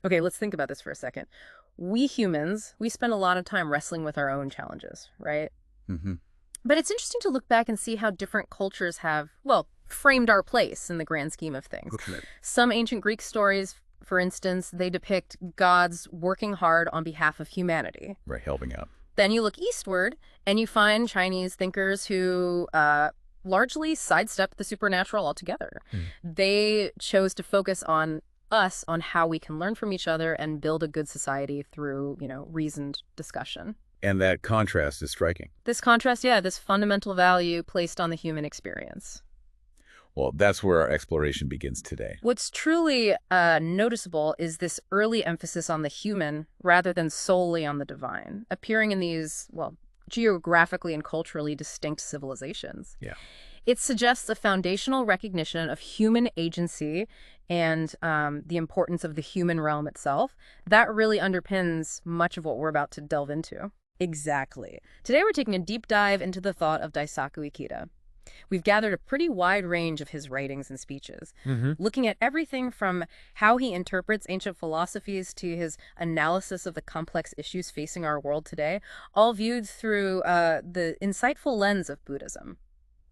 Okay, let's think about this for a second. We humans, we spend a lot of time wrestling with our own challenges, right? Hmm. But it's interesting to look back and see how different cultures have, well, framed our place in the grand scheme of things. Right. Some ancient Greek stories, for instance, they depict gods working hard on behalf of humanity. Right, helping out. Then you look eastward and you find Chinese thinkers who largely sidestepped the supernatural altogether. Mm. They chose to focus on us, on how we can learn from each other and build a good society through, reasoned discussion. And that contrast is striking. This contrast, yeah, this fundamental value placed on the human experience. Well, that's where our exploration begins today. What's truly noticeable is this early emphasis on the human rather than solely on the divine, appearing in these, well, geographically and culturally distinct civilizations. Yeah. It suggests a foundational recognition of human agency and the importance of the human realm itself. That really underpins much of what we're about to delve into. Exactly. Today we're taking a deep dive into the thought of Daisaku Ikeda. We've gathered a pretty wide range of his writings and speeches, looking at everything from how he interprets ancient philosophies to his analysis of the complex issues facing our world today, all viewed through the insightful lens of Buddhism.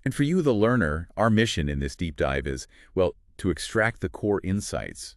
And for you, the learner, our mission in this deep dive is, well, to extract the core insights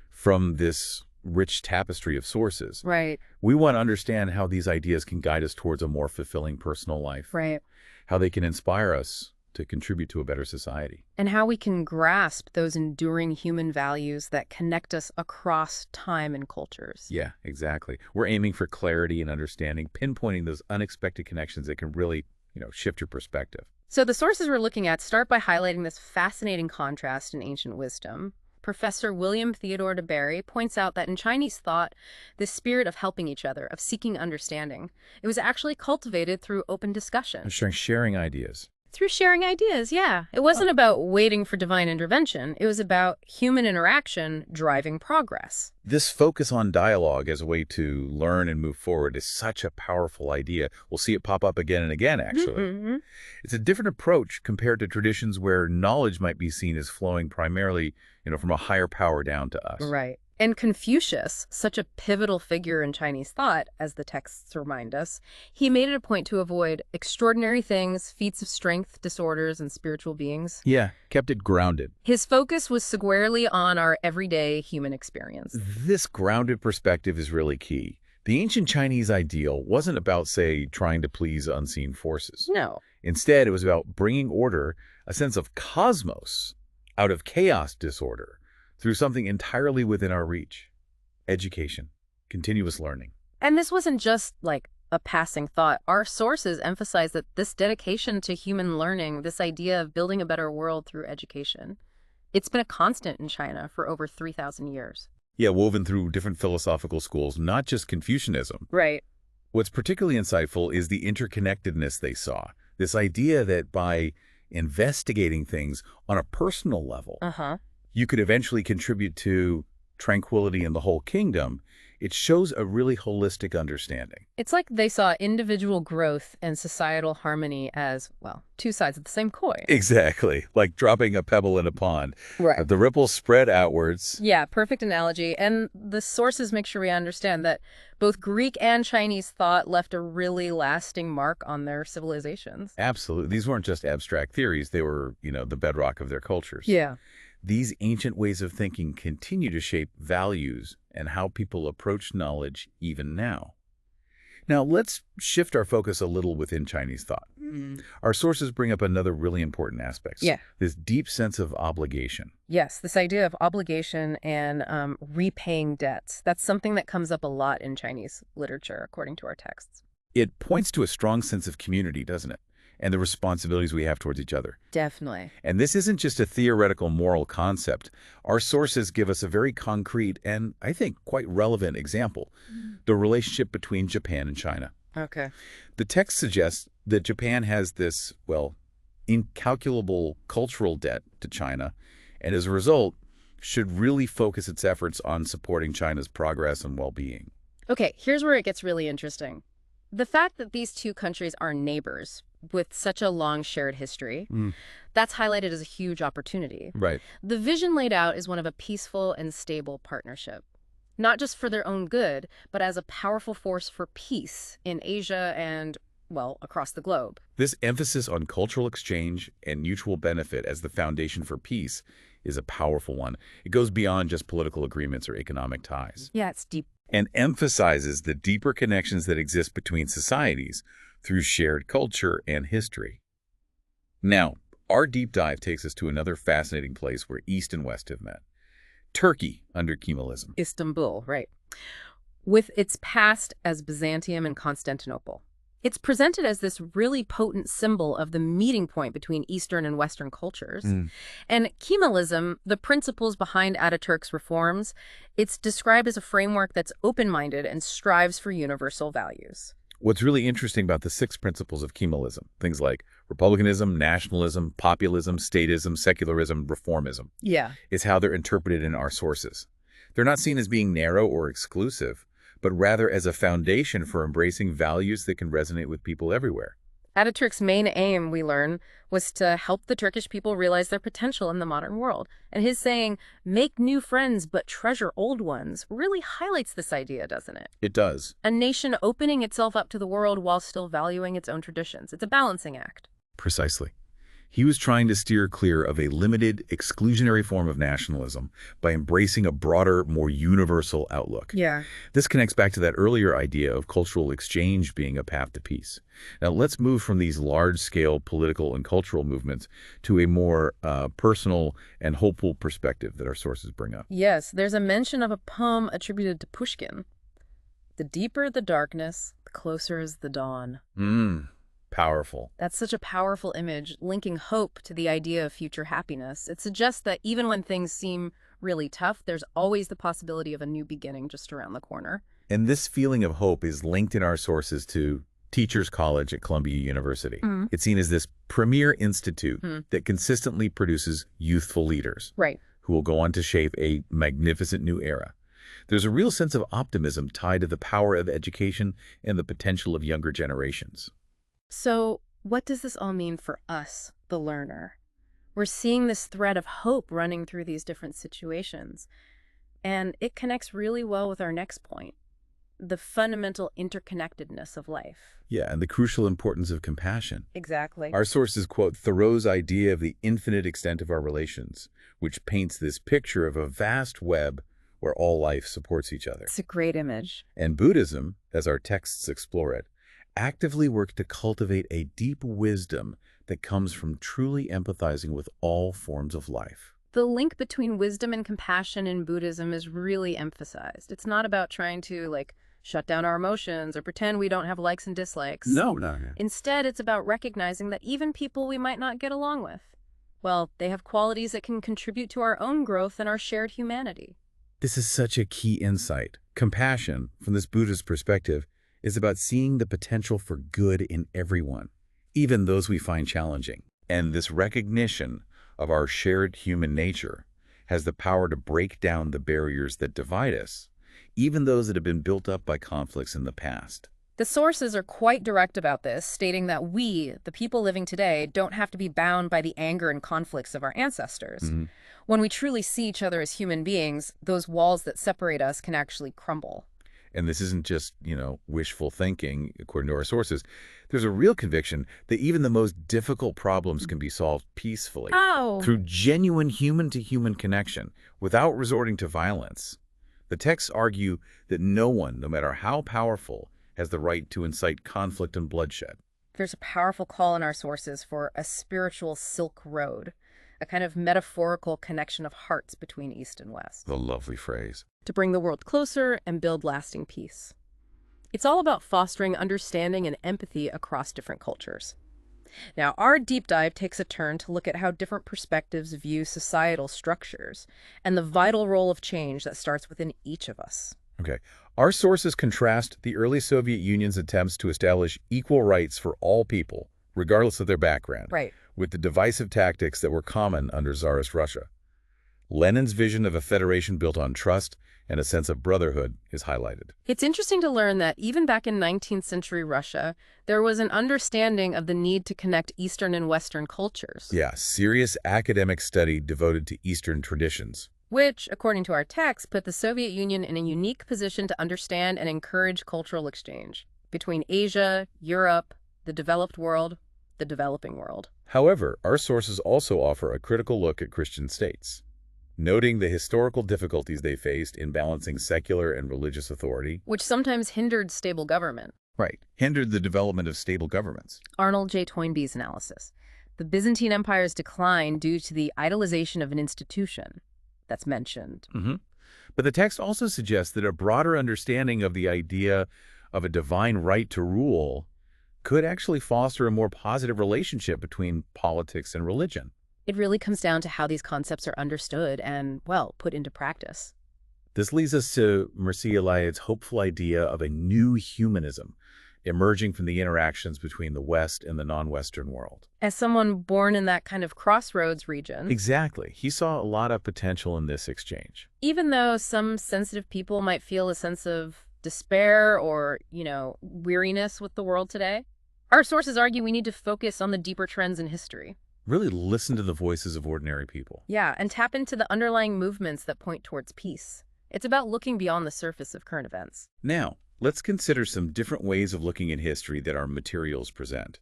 from this rich tapestry of sources. Right, We want to understand how these ideas can guide us towards a more fulfilling personal life, right. how they can inspire us to contribute to a better society. And how we can grasp those enduring human values that connect us across time and cultures. Yeah, exactly. We're aiming for clarity and understanding, pinpointing those unexpected connections that can really, shift your perspective. So the sources we're looking at start by highlighting this fascinating contrast in ancient wisdom. Professor William Theodore de Barry points out that in Chinese thought, this spirit of helping each other, of seeking understanding, it was actually cultivated through open discussion. And sharing ideas. Through sharing ideas, yeah. It wasn't about waiting for divine intervention. It was about human interaction driving progress. This focus on dialogue as a way to learn and move forward is such a powerful idea. We'll see it pop up again and again, actually. Mm-hmm. It's a different approach compared to traditions where knowledge might be seen as flowing primarily, from a higher power down to us. Right. And Confucius, such a pivotal figure in Chinese thought, as the texts remind us, he made it a point to avoid extraordinary things, feats of strength, disorders, and spiritual beings. Yeah, kept it grounded. His focus was squarely on our everyday human experience. This grounded perspective is really key. The ancient Chinese ideal wasn't about, say, trying to please unseen forces. No. Instead, it was about bringing order, a sense of cosmos, out of chaos disorder, through something entirely within our reach. Education, continuous learning. And this wasn't just like a passing thought. Our sources emphasize that this dedication to human learning, this idea of building a better world through education, it's been a constant in China for over 3,000 years. Yeah, woven through different philosophical schools, not just Confucianism. Right. What's particularly insightful is the interconnectedness they saw. This idea that by investigating things on a personal level, you could eventually contribute to tranquility in the whole kingdom. It shows a really holistic understanding. It's like they saw individual growth and societal harmony as, well, two sides of the same coin. Exactly. Like dropping a pebble in a pond. Right. The ripples spread outwards. Yeah, perfect analogy. And the sources make sure we understand that both Greek and Chinese thought left a really lasting mark on their civilizations. Absolutely. These weren't just abstract theories. They were, the bedrock of their cultures. Yeah. These ancient ways of thinking continue to shape values and how people approach knowledge even now. Now, let's shift our focus a little within Chinese thought. Our sources bring up another really important aspect. Yeah. This deep sense of obligation. Yes, this idea of obligation and repaying debts. That's something that comes up a lot in Chinese literature, according to our texts. It points to a strong sense of community, doesn't it? And the responsibilities we have towards each other. Definitely. And this isn't just a theoretical moral concept. Our sources give us a very concrete and, I think, quite relevant example, the relationship between Japan and China. Okay. The text suggests that Japan has this, well, incalculable cultural debt to China, and as a result, should really focus its efforts on supporting China's progress and well-being. Okay, here's where it gets really interesting. The fact that these two countries are neighbors with such a long shared history, that's highlighted as a huge opportunity. Right. The vision laid out is one of a peaceful and stable partnership. not just for their own good, but as a powerful force for peace in Asia and, well, across the globe. This emphasis on cultural exchange and mutual benefit as the foundation for peace is a powerful one. It goes beyond just political agreements or economic ties. Yeah, it's deep. And emphasizes the deeper connections that exist between societies through shared culture and history. Now, our deep dive takes us to another fascinating place where East and West have met. Turkey under Kemalism. Istanbul, right. With its past as Byzantium and Constantinople. It's presented as this really potent symbol of the meeting point between Eastern and Western cultures. And Kemalism, the principles behind Ataturk's reforms, it's described as a framework that's open-minded and strives for universal values. What's really interesting about the 6 principles of Kemalism, things like republicanism, nationalism, populism, statism, secularism, reformism, is how they're interpreted in our sources. They're not seen as being narrow or exclusive, but rather as a foundation for embracing values that can resonate with people everywhere. Ataturk's main aim, we learn, was to help the Turkish people realize their potential in the modern world. And his saying, "Make new friends but treasure old ones," really highlights this idea, doesn't it? It does. A nation opening itself up to the world while still valuing its own traditions. It's a balancing act. Precisely. He was trying to steer clear of a limited, exclusionary form of nationalism by embracing a broader, more universal outlook. This connects back to that earlier idea of cultural exchange being a path to peace. Now, let's move from these large-scale political and cultural movements to a more personal and hopeful perspective that our sources bring up. Yes, there's a mention of a poem attributed to Pushkin. "The deeper the darkness, the closer is the dawn." Powerful. That's such a powerful image, linking hope to the idea of future happiness. It suggests that even when things seem really tough, there's always the possibility of a new beginning just around the corner. And this feeling of hope is linked in our sources to Teachers College at Columbia University. It's seen as this premier institute that consistently produces youthful leaders who will go on to shape a magnificent new era. There's a real sense of optimism tied to the power of education and the potential of younger generations. So what does this all mean for us, the learner? We're seeing this thread of hope running through these different situations. And it connects really well with our next point, the fundamental interconnectedness of life. Yeah, and the crucial importance of compassion. Exactly. Our sources quote Thoreau's idea of the infinite extent of our relations, which paints this picture of a vast web where all life supports each other. It's a great image. And Buddhism, as our texts explore it, actively work to cultivate a deep wisdom that comes from truly empathizing with all forms of life. The link between wisdom and compassion in Buddhism is really emphasized. It's not about trying to, shut down our emotions or pretend we don't have likes and dislikes. No. Instead, it's about recognizing that even people we might not get along with, well, they have qualities that can contribute to our own growth and our shared humanity. This is such a key insight. Compassion, from this Buddhist perspective, is about seeing the potential for good in everyone, even those we find challenging. And this recognition of our shared human nature has the power to break down the barriers that divide us, even those that have been built up by conflicts in the past. The sources are quite direct about this, stating that we, the people living today, don't have to be bound by the anger and conflicts of our ancestors. When we truly see each other as human beings, those walls that separate us can actually crumble. And this isn't just, wishful thinking, according to our sources. There's a real conviction that even the most difficult problems can be solved peacefully through genuine human-to-human connection without resorting to violence. The texts argue that no one, no matter how powerful, has the right to incite conflict and bloodshed. There's a powerful call in our sources for a spiritual Silk Road, a kind of metaphorical connection of hearts between East and West. The lovely phrase. To bring the world closer and build lasting peace. It's all about fostering understanding and empathy across different cultures. Now, our deep dive takes a turn to look at how different perspectives view societal structures and the vital role of change that starts within each of us. Okay. Our sources contrast the early Soviet Union's attempts to establish equal rights for all people, regardless of their background, with the divisive tactics that were common under Tsarist Russia. Lenin's vision of a federation built on trust and a sense of brotherhood is highlighted. It's interesting to learn that even back in 19th century Russia, there was an understanding of the need to connect Eastern and Western cultures. Yeah, serious academic study devoted to Eastern traditions. which, according to our text, put the Soviet Union in a unique position to understand and encourage cultural exchange between Asia, Europe, the developed world, the developing world. However, our sources also offer a critical look at Christian states, noting the historical difficulties they faced in balancing secular and religious authority, Which sometimes hindered stable government. right, hindered the development of stable governments. Arnold J. Toynbee's analysis. The Byzantine Empire's decline due to the idolization of an institution that's mentioned. But the text also suggests that a broader understanding of the idea of a divine right to rule could actually foster a more positive relationship between politics and religion. It really comes down to how these concepts are understood and, well, put into practice. This leads us to Mircea Eliade's hopeful idea of a new humanism emerging from the interactions between the West and the non-Western world. As someone born in that kind of crossroads region, Exactly. He saw a lot of potential in this exchange. even though some sensitive people might feel a sense of despair or, weariness with the world today, our sources argue we need to focus on the deeper trends in history. Really listen to the voices of ordinary people. Yeah, and tap into the underlying movements that point towards peace. It's about looking beyond the surface of current events. Now, let's consider some different ways of looking at history that our materials present.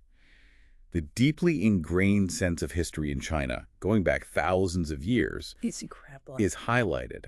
The deeply ingrained sense of history in China, going back thousands of years, is highlighted.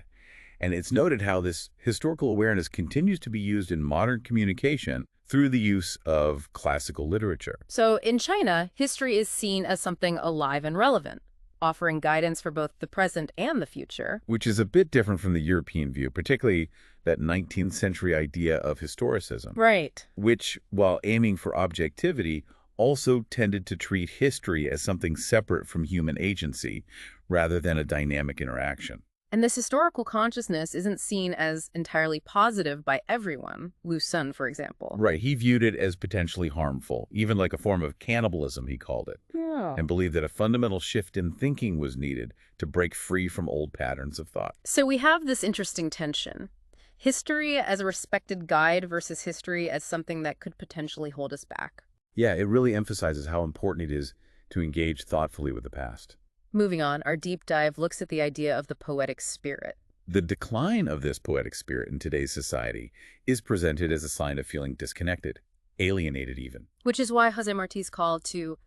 And it's noted how this historical awareness continues to be used in modern communication through the use of classical literature. So in China, history is seen as something alive and relevant, offering guidance for both the present and the future. Which is a bit different from the European view, particularly that 19th century idea of historicism. Right. Which, while aiming for objectivity, also tended to treat history as something separate from human agency rather than a dynamic interaction. And this historical consciousness isn't seen as entirely positive by everyone, Lu Sun, for example. Right, he viewed it as potentially harmful, even like a form of cannibalism, he called it, and believed that a fundamental shift in thinking was needed to break free from old patterns of thought. So we have this interesting tension. History as a respected guide versus history as something that could potentially hold us back. Yeah, it really emphasizes how important it is to engage thoughtfully with the past. Moving on, our deep dive looks at the idea of the poetic spirit. The decline of this poetic spirit in today's society is presented as a sign of feeling disconnected, alienated even. Which is why Jose Marti's call to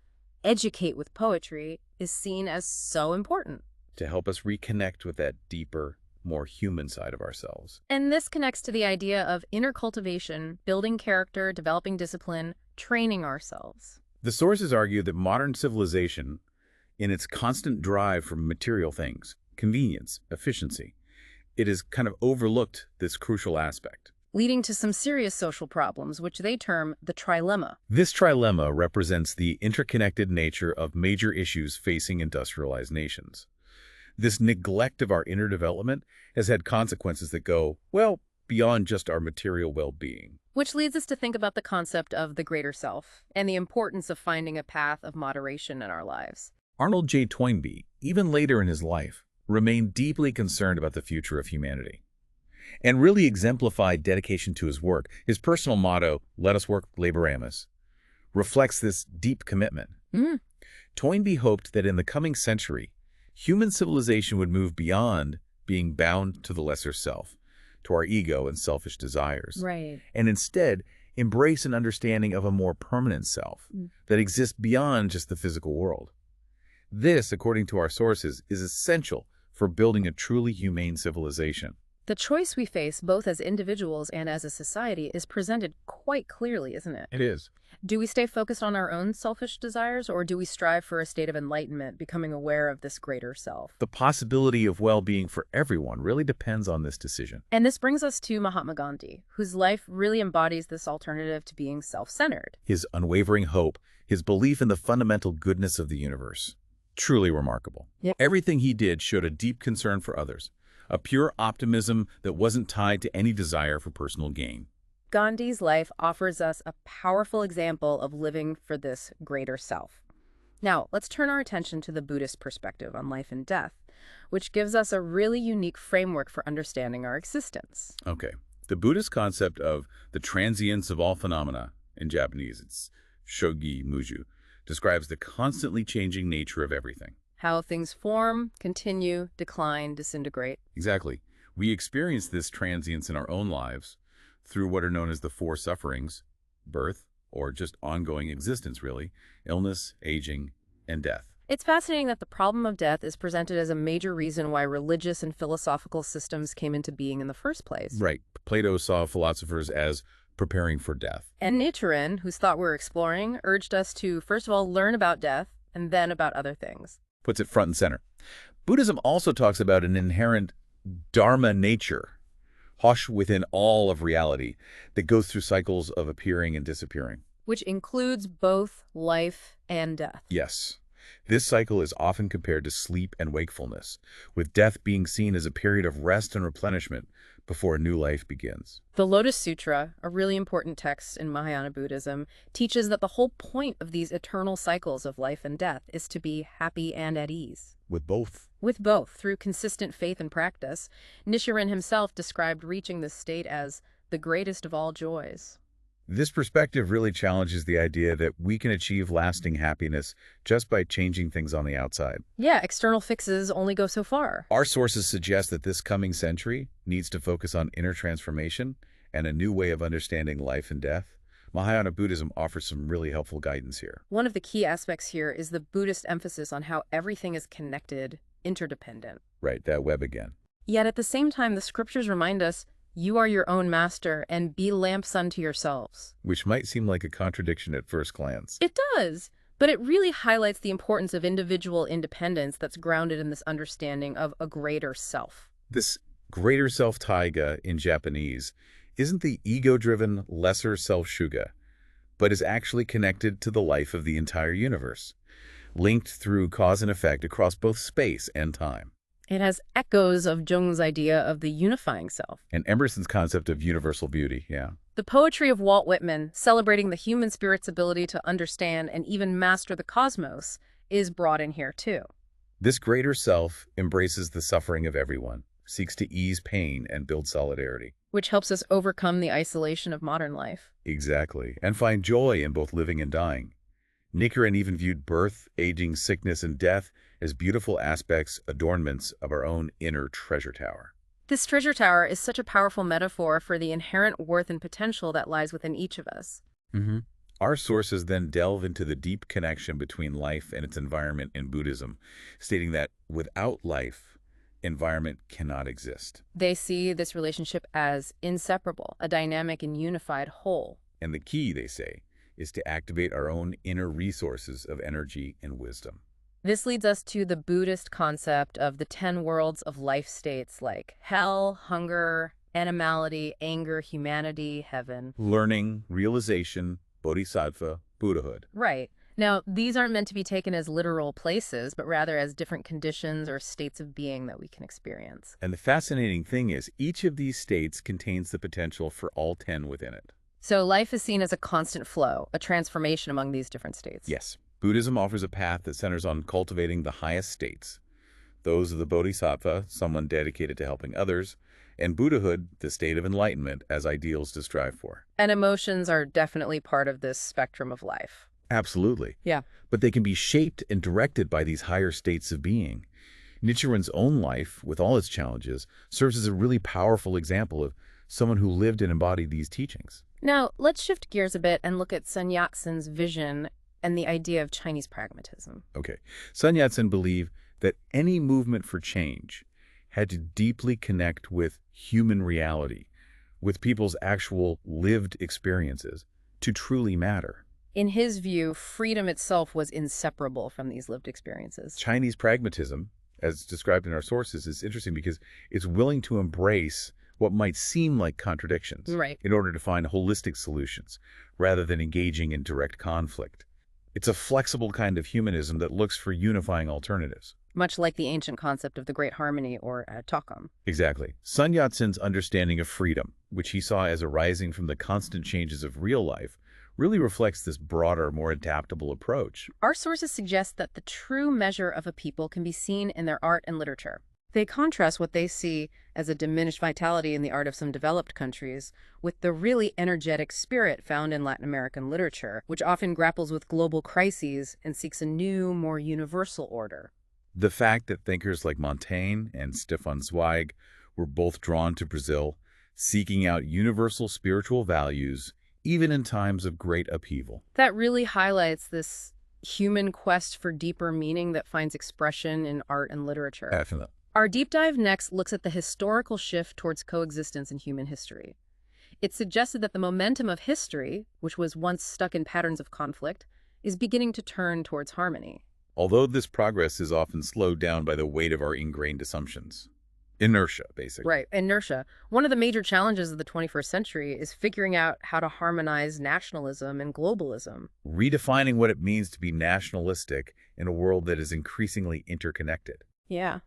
educate with poetry is seen as so important. To help us reconnect with that deeper, more human side of ourselves. And this connects to the idea of inner cultivation, building character, developing discipline, training ourselves. The sources argue that modern civilization, in its constant drive for material things, convenience, efficiency, it has kind of overlooked this crucial aspect. Leading to some serious social problems, which they term the trilemma. This trilemma represents the interconnected nature of major issues facing industrialized nations. This neglect of our inner development has had consequences that go, well, beyond just our material well-being. Which leads us to think about the concept of the greater self and the importance of finding a path of moderation in our lives. Arnold J. Toynbee, even later in his life, remained deeply concerned about the future of humanity and really exemplified dedication to his work. His personal motto, "Let us work laboramus," reflects this deep commitment. Toynbee hoped that in the coming century, human civilization would move beyond being bound to the lesser self, to our ego and selfish desires, and instead embrace an understanding of a more permanent self that exists beyond just the physical world. This, according to our sources, is essential for building a truly humane civilization. The choice we face, both as individuals and as a society, is presented quite clearly, isn't it? It is. Do we stay focused on our own selfish desires, or do we strive for a state of enlightenment, becoming aware of this greater self? The possibility of well-being for everyone really depends on this decision. And this brings us to Mahatma Gandhi, whose life really embodies this alternative to being self-centered. His unwavering hope, his belief in the fundamental goodness of the universe. Truly remarkable. Everything he did showed a deep concern for others, a pure optimism that wasn't tied to any desire for personal gain. Gandhi's life offers us a powerful example of living for this greater self. Now, let's turn our attention to the Buddhist perspective on life and death, which gives us a really unique framework for understanding our existence. Okay. The Buddhist concept of the transience of all phenomena, in Japanese it's shogi muju, describes the constantly changing nature of everything. how things form, continue, decline, disintegrate. Exactly. We experience this transience in our own lives through what are known as the four sufferings: birth, or just ongoing existence, really, illness, aging, and death. It's fascinating that the problem of death is presented as a major reason why religious and philosophical systems came into being in the first place. Right. Plato saw philosophers as preparing for death. And Nichiren, whose thought we're exploring, urged us to, first of all, learn about death and then about other things. Puts it front and center. Buddhism also talks about an inherent dharma nature, hosh within all of reality, that goes through cycles of appearing and disappearing. Which includes both life and death. Yes. This cycle is often compared to sleep and wakefulness, with death being seen as a period of rest and replenishment before a new life begins. The Lotus Sutra, a really important text in Mahayana Buddhism, teaches that the whole point of these eternal cycles of life and death is to be happy and at ease. With both. With both, through consistent faith and practice. Nichiren himself described reaching this state as the greatest of all joys. This perspective really challenges the idea that we can achieve lasting happiness just by changing things on the outside. Yeah, external fixes only go so far. Our sources suggest that this coming century needs to focus on inner transformation and a new way of understanding life and death. Mahayana Buddhism offers some really helpful guidance here. One of the key aspects here is the Buddhist emphasis on how everything is connected, interdependent. Right, that web again. Yet at the same time, the scriptures remind us, you are your own master, and be lamps unto yourselves. Which might seem like a contradiction at first glance. It does, but it really highlights the importance of individual independence that's grounded in this understanding of a greater self. This greater self taiga in Japanese isn't the ego-driven lesser self shuga, but is actually connected to the life of the entire universe, linked through cause and effect across both space and time. It has echoes of Jung's idea of the unifying self. And Emerson's concept of universal beauty, yeah. The poetry of Walt Whitman, celebrating the human spirit's ability to understand and even master the cosmos, is brought in here too. This greater self embraces the suffering of everyone, seeks to ease pain and build solidarity. Which helps us overcome the isolation of modern life. Exactly, and find joy in both living and dying. Nichiren even viewed birth, aging, sickness, and death as beautiful aspects, adornments of our own inner treasure tower. This treasure tower is such a powerful metaphor for the inherent worth and potential that lies within each of us. Our sources then delve into the deep connection between life and its environment in Buddhism, stating that without life, environment cannot exist. They see this relationship as inseparable, a dynamic and unified whole. And the key, they say, is to activate our own inner resources of energy and wisdom. This leads us to the Buddhist concept of the 10 worlds of life states like hell, hunger, animality, anger, humanity, heaven. Learning, realization, bodhisattva, Buddhahood. Right. Now, these aren't meant to be taken as literal places, but rather as different conditions or states of being that we can experience. And the fascinating thing is, each of these states contains the potential for all 10 within it. So life is seen as a constant flow, a transformation among these different states. Yes. Buddhism offers a path that centers on cultivating the highest states, those of the bodhisattva, someone dedicated to helping others, and Buddhahood, the state of enlightenment, as ideals to strive for. And emotions are definitely part of this spectrum of life. Absolutely. Yeah. But they can be shaped and directed by these higher states of being. Nichiren's own life, with all its challenges, serves as a really powerful example of someone who lived and embodied these teachings. Now, let's shift gears a bit and look at Sun Yat-sen's vision and the idea of Chinese pragmatism. Okay. Sun Yat-sen believed that any movement for change had to deeply connect with human reality, with people's actual lived experiences, to truly matter. In his view, freedom itself was inseparable from these lived experiences. Chinese pragmatism, as described in our sources, is interesting because it's willing to embrace what might seem like contradictions in order to find holistic solutions, rather than engaging in direct conflict. It's a flexible kind of humanism that looks for unifying alternatives. Much like the ancient concept of the Great Harmony or Tokkum. Exactly. Sun Yat-sen's understanding of freedom, which he saw as arising from the constant changes of real life, really reflects this broader, more adaptable approach. Our sources suggest that the true measure of a people can be seen in their art and literature. They contrast what they see as a diminished vitality in the art of some developed countries with the really energetic spirit found in Latin American literature, which often grapples with global crises and seeks a new, more universal order. The fact that thinkers like Montaigne and Stefan Zweig were both drawn to Brazil, seeking out universal spiritual values, even in times of great upheaval. That really highlights this human quest for deeper meaning that finds expression in art and literature. Definitely. Our deep dive next looks at the historical shift towards coexistence in human history. It suggested that the momentum of history, which was once stuck in patterns of conflict, is beginning to turn towards harmony. Although this progress is often slowed down by the weight of our ingrained assumptions. Inertia, basically. Right, inertia. One of the major challenges of the 21st century is figuring out how to harmonize nationalism and globalism. Redefining what it means to be nationalistic in a world that is increasingly interconnected. Yeah.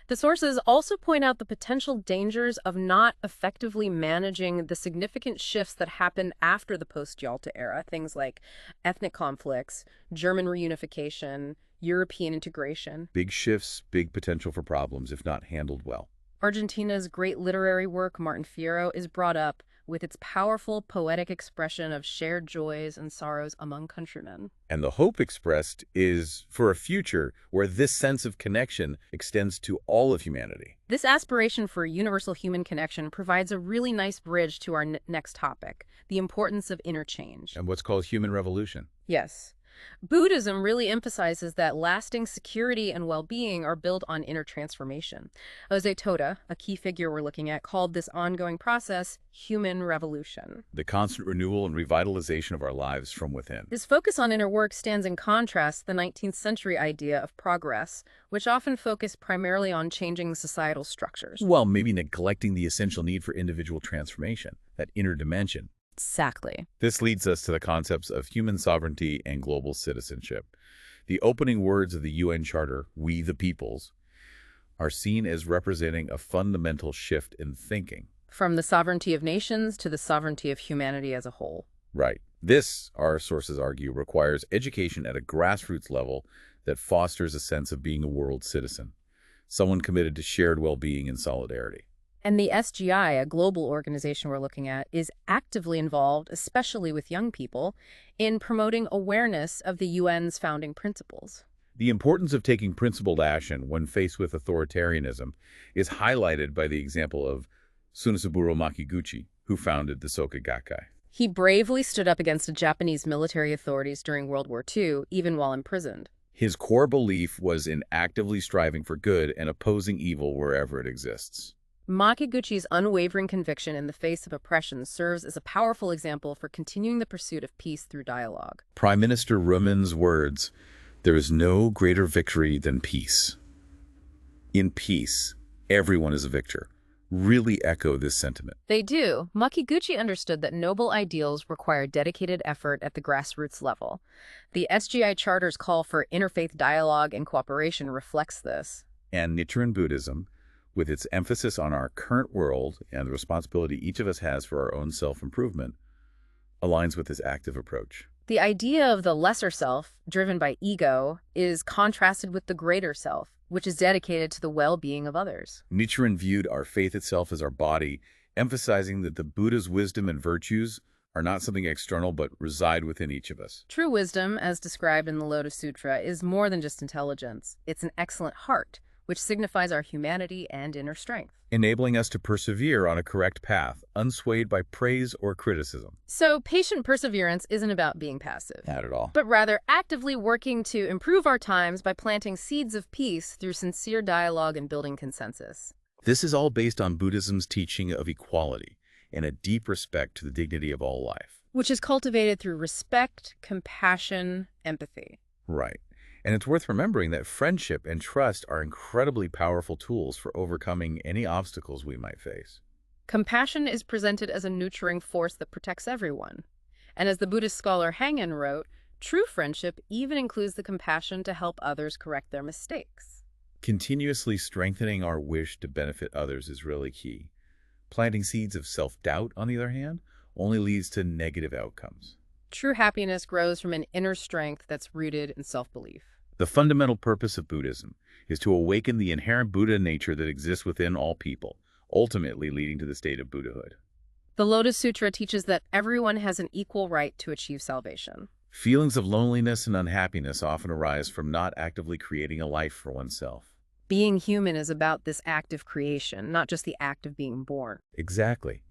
The sources also point out the potential dangers of not effectively managing the significant shifts that happened after the post-Yalta era, things like ethnic conflicts, German reunification, European integration. Big shifts, big potential for problems if not handled well. Argentina's great literary work, Martin Fierro, is brought up with its powerful poetic expression of shared joys and sorrows among countrymen. And the hope expressed is for a future where this sense of connection extends to all of humanity. This aspiration for universal human connection provides a really nice bridge to our next topic, the importance of interchange. And what's called human revolution. Yes. Buddhism really emphasizes that lasting security and well-being are built on inner transformation. Jose Toda, a key figure we're looking at, called this ongoing process human revolution. The constant renewal and revitalization of our lives from within. This focus on inner work stands in contrast to the 19th century idea of progress, which often focused primarily on changing societal structures. Well, maybe neglecting the essential need for individual transformation, that inner dimension. Exactly. This leads us to the concepts of human sovereignty and global citizenship. The opening words of the UN Charter, "We the Peoples," are seen as representing a fundamental shift in thinking. From the sovereignty of nations to the sovereignty of humanity as a whole. Right. This, our sources argue, requires education at a grassroots level that fosters a sense of being a world citizen, someone committed to shared well-being and solidarity. And the SGI, a global organization we're looking at, is actively involved, especially with young people, in promoting awareness of the UN's founding principles. The importance of taking principled action when faced with authoritarianism is highlighted by the example of Tsunosaburo Makiguchi, who founded the Soka Gakkai. He bravely stood up against the Japanese military authorities during World War II, even while imprisoned. His core belief was in actively striving for good and opposing evil wherever it exists. Makiguchi's unwavering conviction in the face of oppression serves as a powerful example for continuing the pursuit of peace through dialogue. Prime Minister Rumen's words, "There is no greater victory than peace. In peace, everyone is a victor," really echo this sentiment. They do. Makiguchi understood that noble ideals require dedicated effort at the grassroots level. The SGI Charter's call for interfaith dialogue and cooperation reflects this. And Nichiren Buddhism, with its emphasis on our current world and the responsibility each of us has for our own self-improvement, aligns with this active approach. The idea of the lesser self, driven by ego, is contrasted with the greater self, which is dedicated to the well-being of others. Nichiren viewed our faith itself as our body, emphasizing that the Buddha's wisdom and virtues are not something external but reside within each of us. True wisdom, as described in the Lotus Sutra, is more than just intelligence. It's an excellent heart, which signifies our humanity and inner strength. Enabling us to persevere on a correct path, unswayed by praise or criticism. So patient perseverance isn't about being passive. Not at all. But rather actively working to improve our times by planting seeds of peace through sincere dialogue and building consensus. This is all based on Buddhism's teaching of equality and a deep respect to the dignity of all life. Which is cultivated through respect, compassion, empathy. Right. And it's worth remembering that friendship and trust are incredibly powerful tools for overcoming any obstacles we might face. Compassion is presented as a nurturing force that protects everyone. And as the Buddhist scholar Hangen wrote, true friendship even includes the compassion to help others correct their mistakes. Continuously strengthening our wish to benefit others is really key. Planting seeds of self-doubt, on the other hand, only leads to negative outcomes. True happiness grows from an inner strength that's rooted in self-belief. The fundamental purpose of Buddhism is to awaken the inherent Buddha nature that exists within all people, ultimately leading to the state of Buddhahood. The Lotus Sutra teaches that everyone has an equal right to achieve salvation. Feelings of loneliness and unhappiness often arise from not actively creating a life for oneself. Being human is about this act of creation, not just the act of being born. Exactly.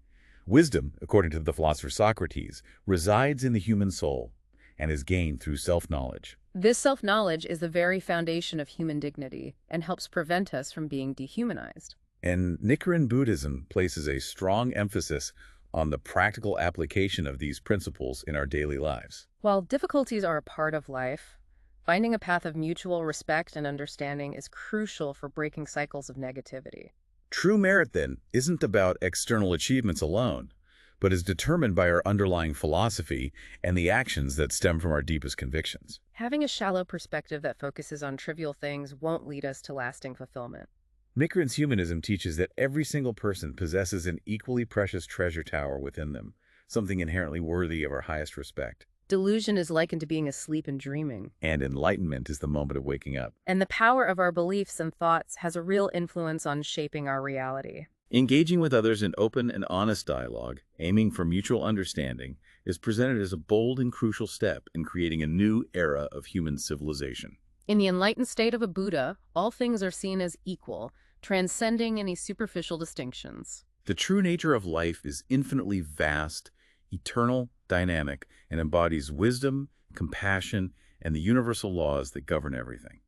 Wisdom, according to the philosopher Socrates, resides in the human soul and is gained through self-knowledge. This self-knowledge is the very foundation of human dignity and helps prevent us from being dehumanized. And Nichiren Buddhism places a strong emphasis on the practical application of these principles in our daily lives. While difficulties are a part of life, finding a path of mutual respect and understanding is crucial for breaking cycles of negativity. True merit, then, isn't about external achievements alone, but is determined by our underlying philosophy and the actions that stem from our deepest convictions. Having a shallow perspective that focuses on trivial things won't lead us to lasting fulfillment. Nichiren's humanism teaches that every single person possesses an equally precious treasure tower within them, something inherently worthy of our highest respect. Delusion is likened to being asleep and dreaming. And enlightenment is the moment of waking up. And the power of our beliefs and thoughts has a real influence on shaping our reality. Engaging with others in open and honest dialogue, aiming for mutual understanding, is presented as a bold and crucial step in creating a new era of human civilization. In the enlightened state of a Buddha, all things are seen as equal, transcending any superficial distinctions. The true nature of life is infinitely vast, eternal, dynamic, and embodies wisdom, compassion, and the universal laws that govern everything.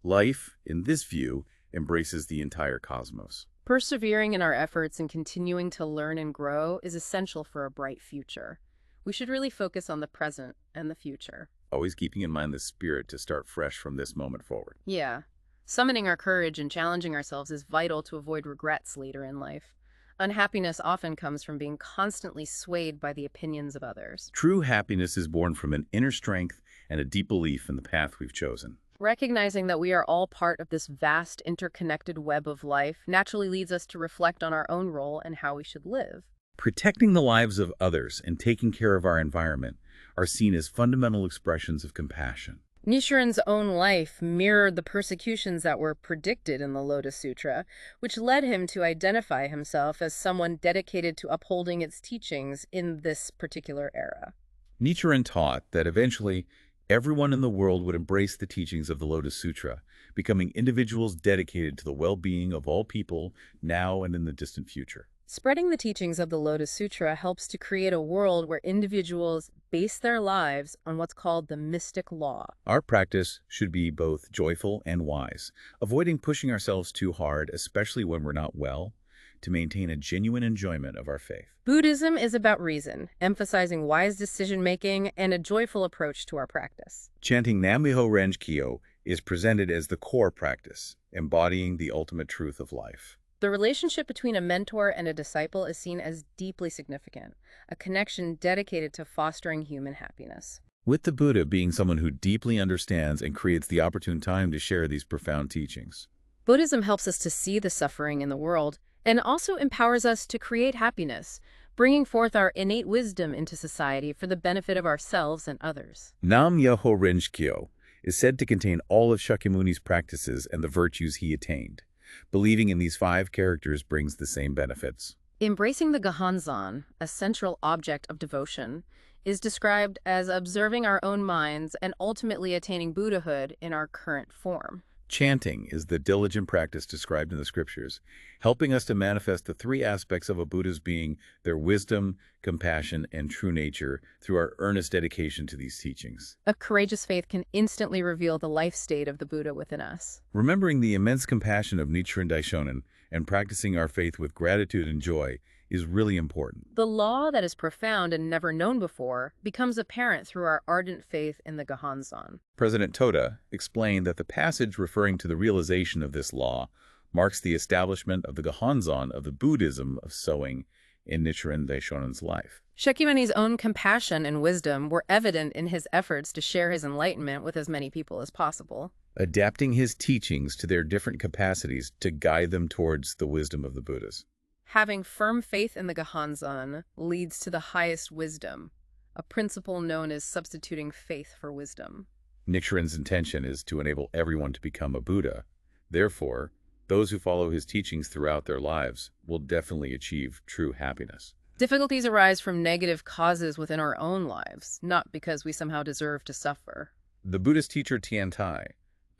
Life, in this view, embraces the entire cosmos. Persevering in our efforts and continuing to learn and grow is essential for a bright future. We should really focus on the present and the future. Always keeping in mind the spirit to start fresh from this moment forward. Yeah. Summoning our courage and challenging ourselves is vital to avoid regrets later in life. Unhappiness often comes from being constantly swayed by the opinions of others. True happiness is born from an inner strength and a deep belief in the path we've chosen. Recognizing that we are all part of this vast, interconnected web of life naturally leads us to reflect on our own role and how we should live. Protecting the lives of others and taking care of our environment are seen as fundamental expressions of compassion. Nichiren's own life mirrored the persecutions that were predicted in the Lotus Sutra, which led him to identify himself as someone dedicated to upholding its teachings in this particular era. Nichiren taught that eventually everyone in the world would embrace the teachings of the Lotus Sutra, becoming individuals dedicated to the well-being of all people now and in the distant future. Spreading the teachings of the Lotus Sutra helps to create a world where individuals base their lives on what's called the mystic law. Our practice should be both joyful and wise, avoiding pushing ourselves too hard, especially when we're not well, to maintain a genuine enjoyment of our faith. Buddhism is about reason, emphasizing wise decision-making and a joyful approach to our practice. Chanting Nam-myoho Renge-kyo is presented as the core practice, embodying the ultimate truth of life. The relationship between a mentor and a disciple is seen as deeply significant, a connection dedicated to fostering human happiness. With the Buddha being someone who deeply understands and creates the opportune time to share these profound teachings. Buddhism helps us to see the suffering in the world and also empowers us to create happiness, bringing forth our innate wisdom into society for the benefit of ourselves and others. Nam-myoho Renge-kyo is said to contain all of Shakyamuni's practices and the virtues he attained. Believing in these 5 characters brings the same benefits. Embracing the Gohonzon, a central object of devotion, is described as observing our own minds and ultimately attaining Buddhahood in our current form. Chanting is the diligent practice described in the scriptures, helping us to manifest the 3 aspects of a Buddha's being, their wisdom, compassion, and true nature, through our earnest dedication to these teachings. A courageous faith can instantly reveal the life state of the Buddha within us. Remembering the immense compassion of Nichiren Daishonin and practicing our faith with gratitude and joy is really important. The law that is profound and never known before becomes apparent through our ardent faith in the Gohonzon. President Toda explained that the passage referring to the realization of this law marks the establishment of the Gohonzon of the Buddhism of sowing in Nichiren Daishonin's life. Shakyamuni's own compassion and wisdom were evident in his efforts to share his enlightenment with as many people as possible, adapting his teachings to their different capacities to guide them towards the wisdom of the Buddhas. Having firm faith in the Gohonzon leads to the highest wisdom, a principle known as substituting faith for wisdom. Nichiren's intention is to enable everyone to become a Buddha. Therefore, those who follow his teachings throughout their lives will definitely achieve true happiness. Difficulties arise from negative causes within our own lives, not because we somehow deserve to suffer. The Buddhist teacher Tian Tai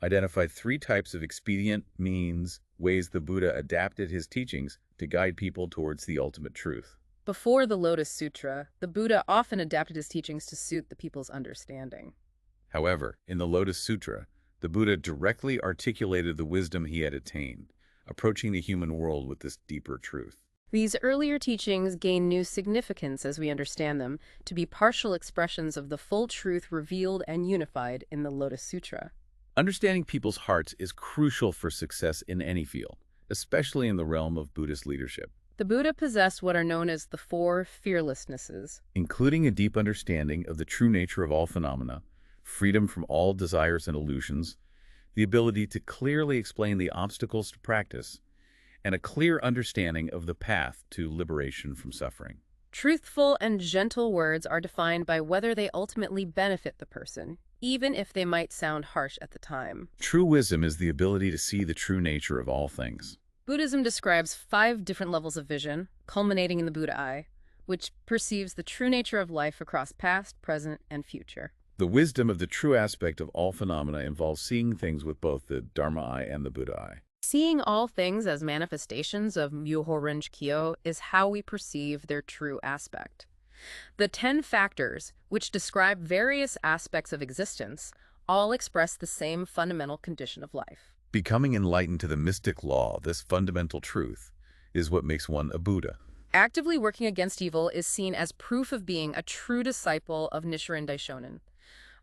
identified 3 types of expedient means, ways the Buddha adapted his teachings to guide people towards the ultimate truth. Before the Lotus Sutra, the Buddha often adapted his teachings to suit the people's understanding. However, in the Lotus Sutra, the Buddha directly articulated the wisdom he had attained, approaching the human world with this deeper truth. These earlier teachings gain new significance as we understand them to be partial expressions of the full truth revealed and unified in the Lotus Sutra. Understanding people's hearts is crucial for success in any field, especially in the realm of Buddhist leadership. The Buddha possessed what are known as the 4 fearlessnesses, including a deep understanding of the true nature of all phenomena, freedom from all desires and illusions, the ability to clearly explain the obstacles to practice, and a clear understanding of the path to liberation from suffering. Truthful and gentle words are defined by whether they ultimately benefit the person, even if they might sound harsh at the time. True wisdom is the ability to see the true nature of all things. Buddhism describes 5 different levels of vision, culminating in the Buddha eye, which perceives the true nature of life across past, present, and future. The wisdom of the true aspect of all phenomena involves seeing things with both the Dharma eye and the Buddha eye. Seeing all things as manifestations of Myoho Renge Kyo is how we perceive their true aspect. The 10 factors, which describe various aspects of existence, all express the same fundamental condition of life. Becoming enlightened to the mystic law, this fundamental truth, is what makes one a Buddha. Actively working against evil is seen as proof of being a true disciple of Nichiren Daishonin.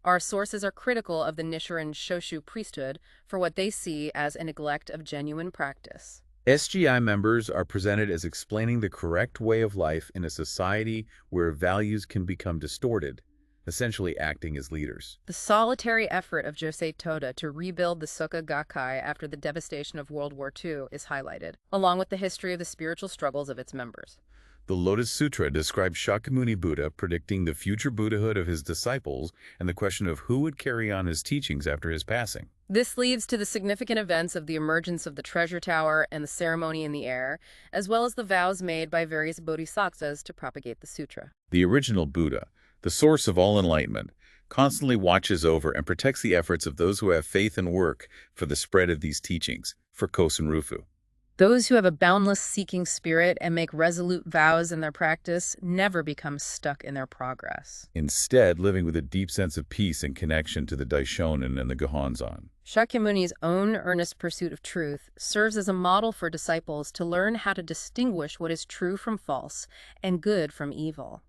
Our sources are critical of the Nichiren Shoshu priesthood for what they see as a neglect of genuine practice. SGI members are presented as explaining the correct way of life in a society where values can become distorted, essentially acting as leaders. The solitary effort of Josei Toda to rebuild the Soka Gakkai after the devastation of World War II is highlighted, along with the history of the spiritual struggles of its members. The Lotus Sutra describes Shakyamuni Buddha predicting the future Buddhahood of his disciples and the question of who would carry on his teachings after his passing. This leads to the significant events of the emergence of the treasure tower and the ceremony in the air, as well as the vows made by various bodhisattvas to propagate the sutra. The original Buddha, the source of all enlightenment, constantly watches over and protects the efforts of those who have faith and work for the spread of these teachings, for Kosen Rufu. Those who have a boundless seeking spirit and make resolute vows in their practice never become stuck in their progress. Instead, living with a deep sense of peace and connection to the Daishonin and the Gohonzon. Shakyamuni's own earnest pursuit of truth serves as a model for disciples to learn how to distinguish what is true from false and good from evil.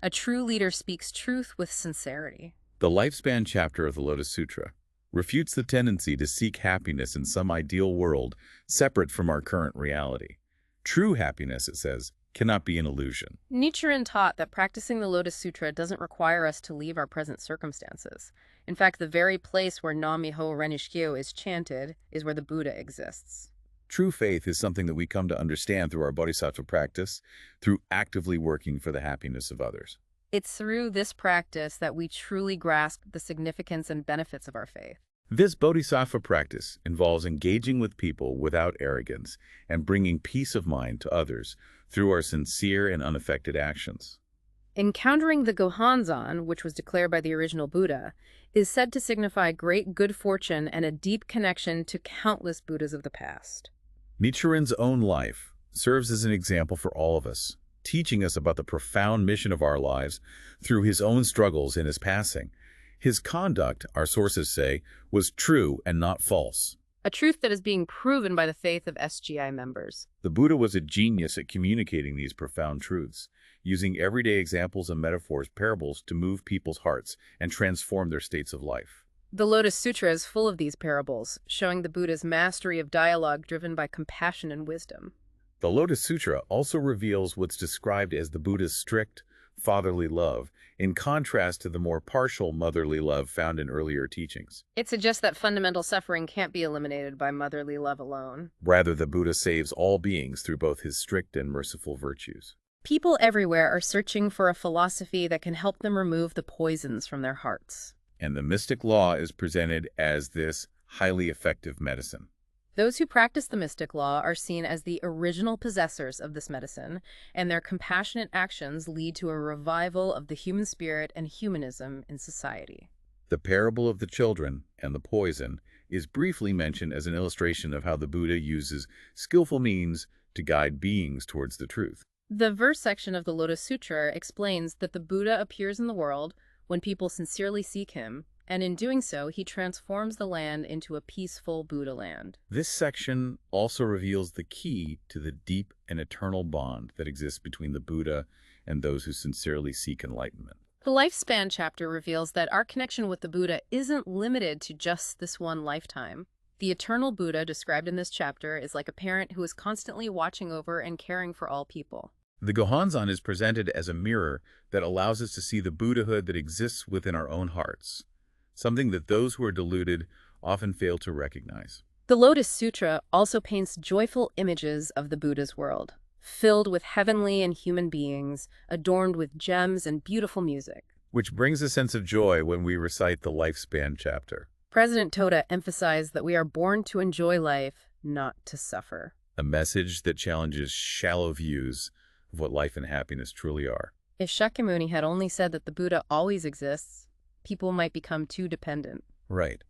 A true leader speaks truth with sincerity. The lifespan chapter of the Lotus Sutra refutes the tendency to seek happiness in some ideal world separate from our current reality. True happiness, it says, cannot be an illusion. Nichiren taught that practicing the Lotus Sutra doesn't require us to leave our present circumstances. In fact, the very place where Nam-myoho Renge Kyo is chanted is where the Buddha exists. True faith is something that we come to understand through our bodhisattva practice, through actively working for the happiness of others. It's through this practice that we truly grasp the significance and benefits of our faith. This bodhisattva practice involves engaging with people without arrogance and bringing peace of mind to others through our sincere and unaffected actions. Encountering the Gohonzon, which was declared by the original Buddha, is said to signify great good fortune and a deep connection to countless Buddhas of the past. Nichiren's own life serves as an example for all of us, teaching us about the profound mission of our lives through his own struggles in his passing. His conduct, our sources say, was true and not false. A truth that is being proven by the faith of SGI members. The Buddha was a genius at communicating these profound truths, using everyday examples and metaphors, parables, to move people's hearts and transform their states of life. The Lotus Sutra is full of these parables, showing the Buddha's mastery of dialogue driven by compassion and wisdom. The Lotus Sutra also reveals what's described as the Buddha's strict, fatherly love, in contrast to the more partial motherly love found in earlier teachings. It suggests that fundamental suffering can't be eliminated by motherly love alone. Rather, the Buddha saves all beings through both his strict and merciful virtues. People everywhere are searching for a philosophy that can help them remove the poisons from their hearts. And the mystic law is presented as this highly effective medicine. Those who practice the mystic law are seen as the original possessors of this medicine, and their compassionate actions lead to a revival of the human spirit and humanism in society. The parable of the children and the poison is briefly mentioned as an illustration of how the Buddha uses skillful means to guide beings towards the truth. The verse section of the Lotus Sutra explains that the Buddha appears in the world when people sincerely seek him, and in doing so, he transforms the land into a peaceful Buddha land. This section also reveals the key to the deep and eternal bond that exists between the Buddha and those who sincerely seek enlightenment. The lifespan chapter reveals that our connection with the Buddha isn't limited to just this one lifetime. The eternal Buddha described in this chapter is like a parent who is constantly watching over and caring for all people. The Gohonzon is presented as a mirror that allows us to see the Buddhahood that exists within our own hearts, something that those who are deluded often fail to recognize. The Lotus Sutra also paints joyful images of the Buddha's world, filled with heavenly and human beings, adorned with gems and beautiful music. Which brings a sense of joy when we recite the lifespan chapter. President Toda emphasized that we are born to enjoy life, not to suffer. A message that challenges shallow views of what life and happiness truly are. If Shakyamuni had only said that the Buddha always exists, people might become too dependent. Right.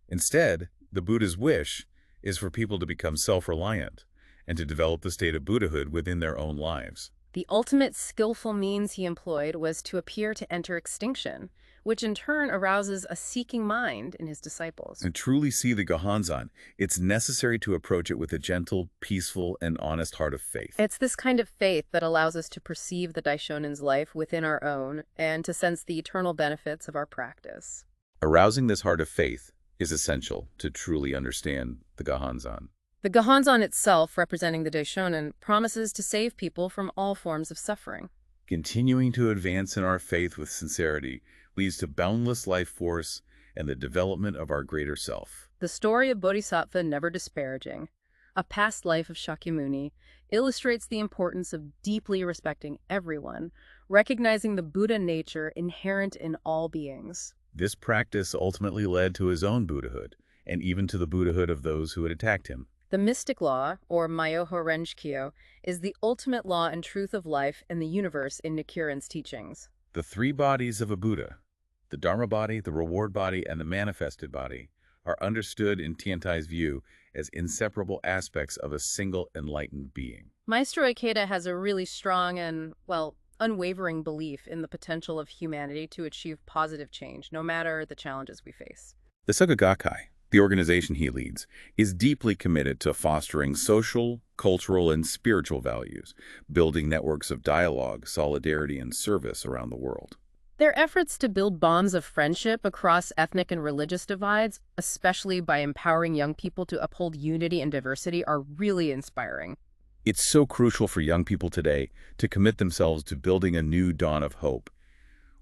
Instead, the Buddha's wish is for people to become self-reliant and to develop the state of Buddhahood within their own lives. The ultimate skillful means he employed was to appear to enter extinction, which in turn arouses a seeking mind in his disciples. And truly see the Gohonzon, it's necessary to approach it with a gentle, peaceful, and honest heart of faith. It's this kind of faith that allows us to perceive the Daishonin's life within our own and to sense the eternal benefits of our practice. Arousing this heart of faith is essential to truly understand the Gohonzon. The Gohonzon itself, representing the Daishonin, promises to save people from all forms of suffering. Continuing to advance in our faith with sincerity leads to boundless life force and the development of our greater self. The story of Bodhisattva Never Disparaging, a past life of Shakyamuni, illustrates the importance of deeply respecting everyone, recognizing the Buddha nature inherent in all beings. This practice ultimately led to his own Buddhahood, and even to the Buddhahood of those who had attacked him. The mystic law, or Myoho Renshikyo, is the ultimate law and truth of life and the universe in Nichiren's teachings. The three bodies of a Buddha, the Dharma body, the reward body, and the manifested body, are understood in Tiantai's view as inseparable aspects of a single enlightened being. Maestro Ikeda has a really strong and, well, unwavering belief in the potential of humanity to achieve positive change, no matter the challenges we face. The Sangha Gakkai, the organization he leads, is deeply committed to fostering social, cultural, and spiritual values, building networks of dialogue, solidarity, and service around the world. Their efforts to build bonds of friendship across ethnic and religious divides, especially by empowering young people to uphold unity and diversity, are really inspiring. It's so crucial for young people today to commit themselves to building a new dawn of hope,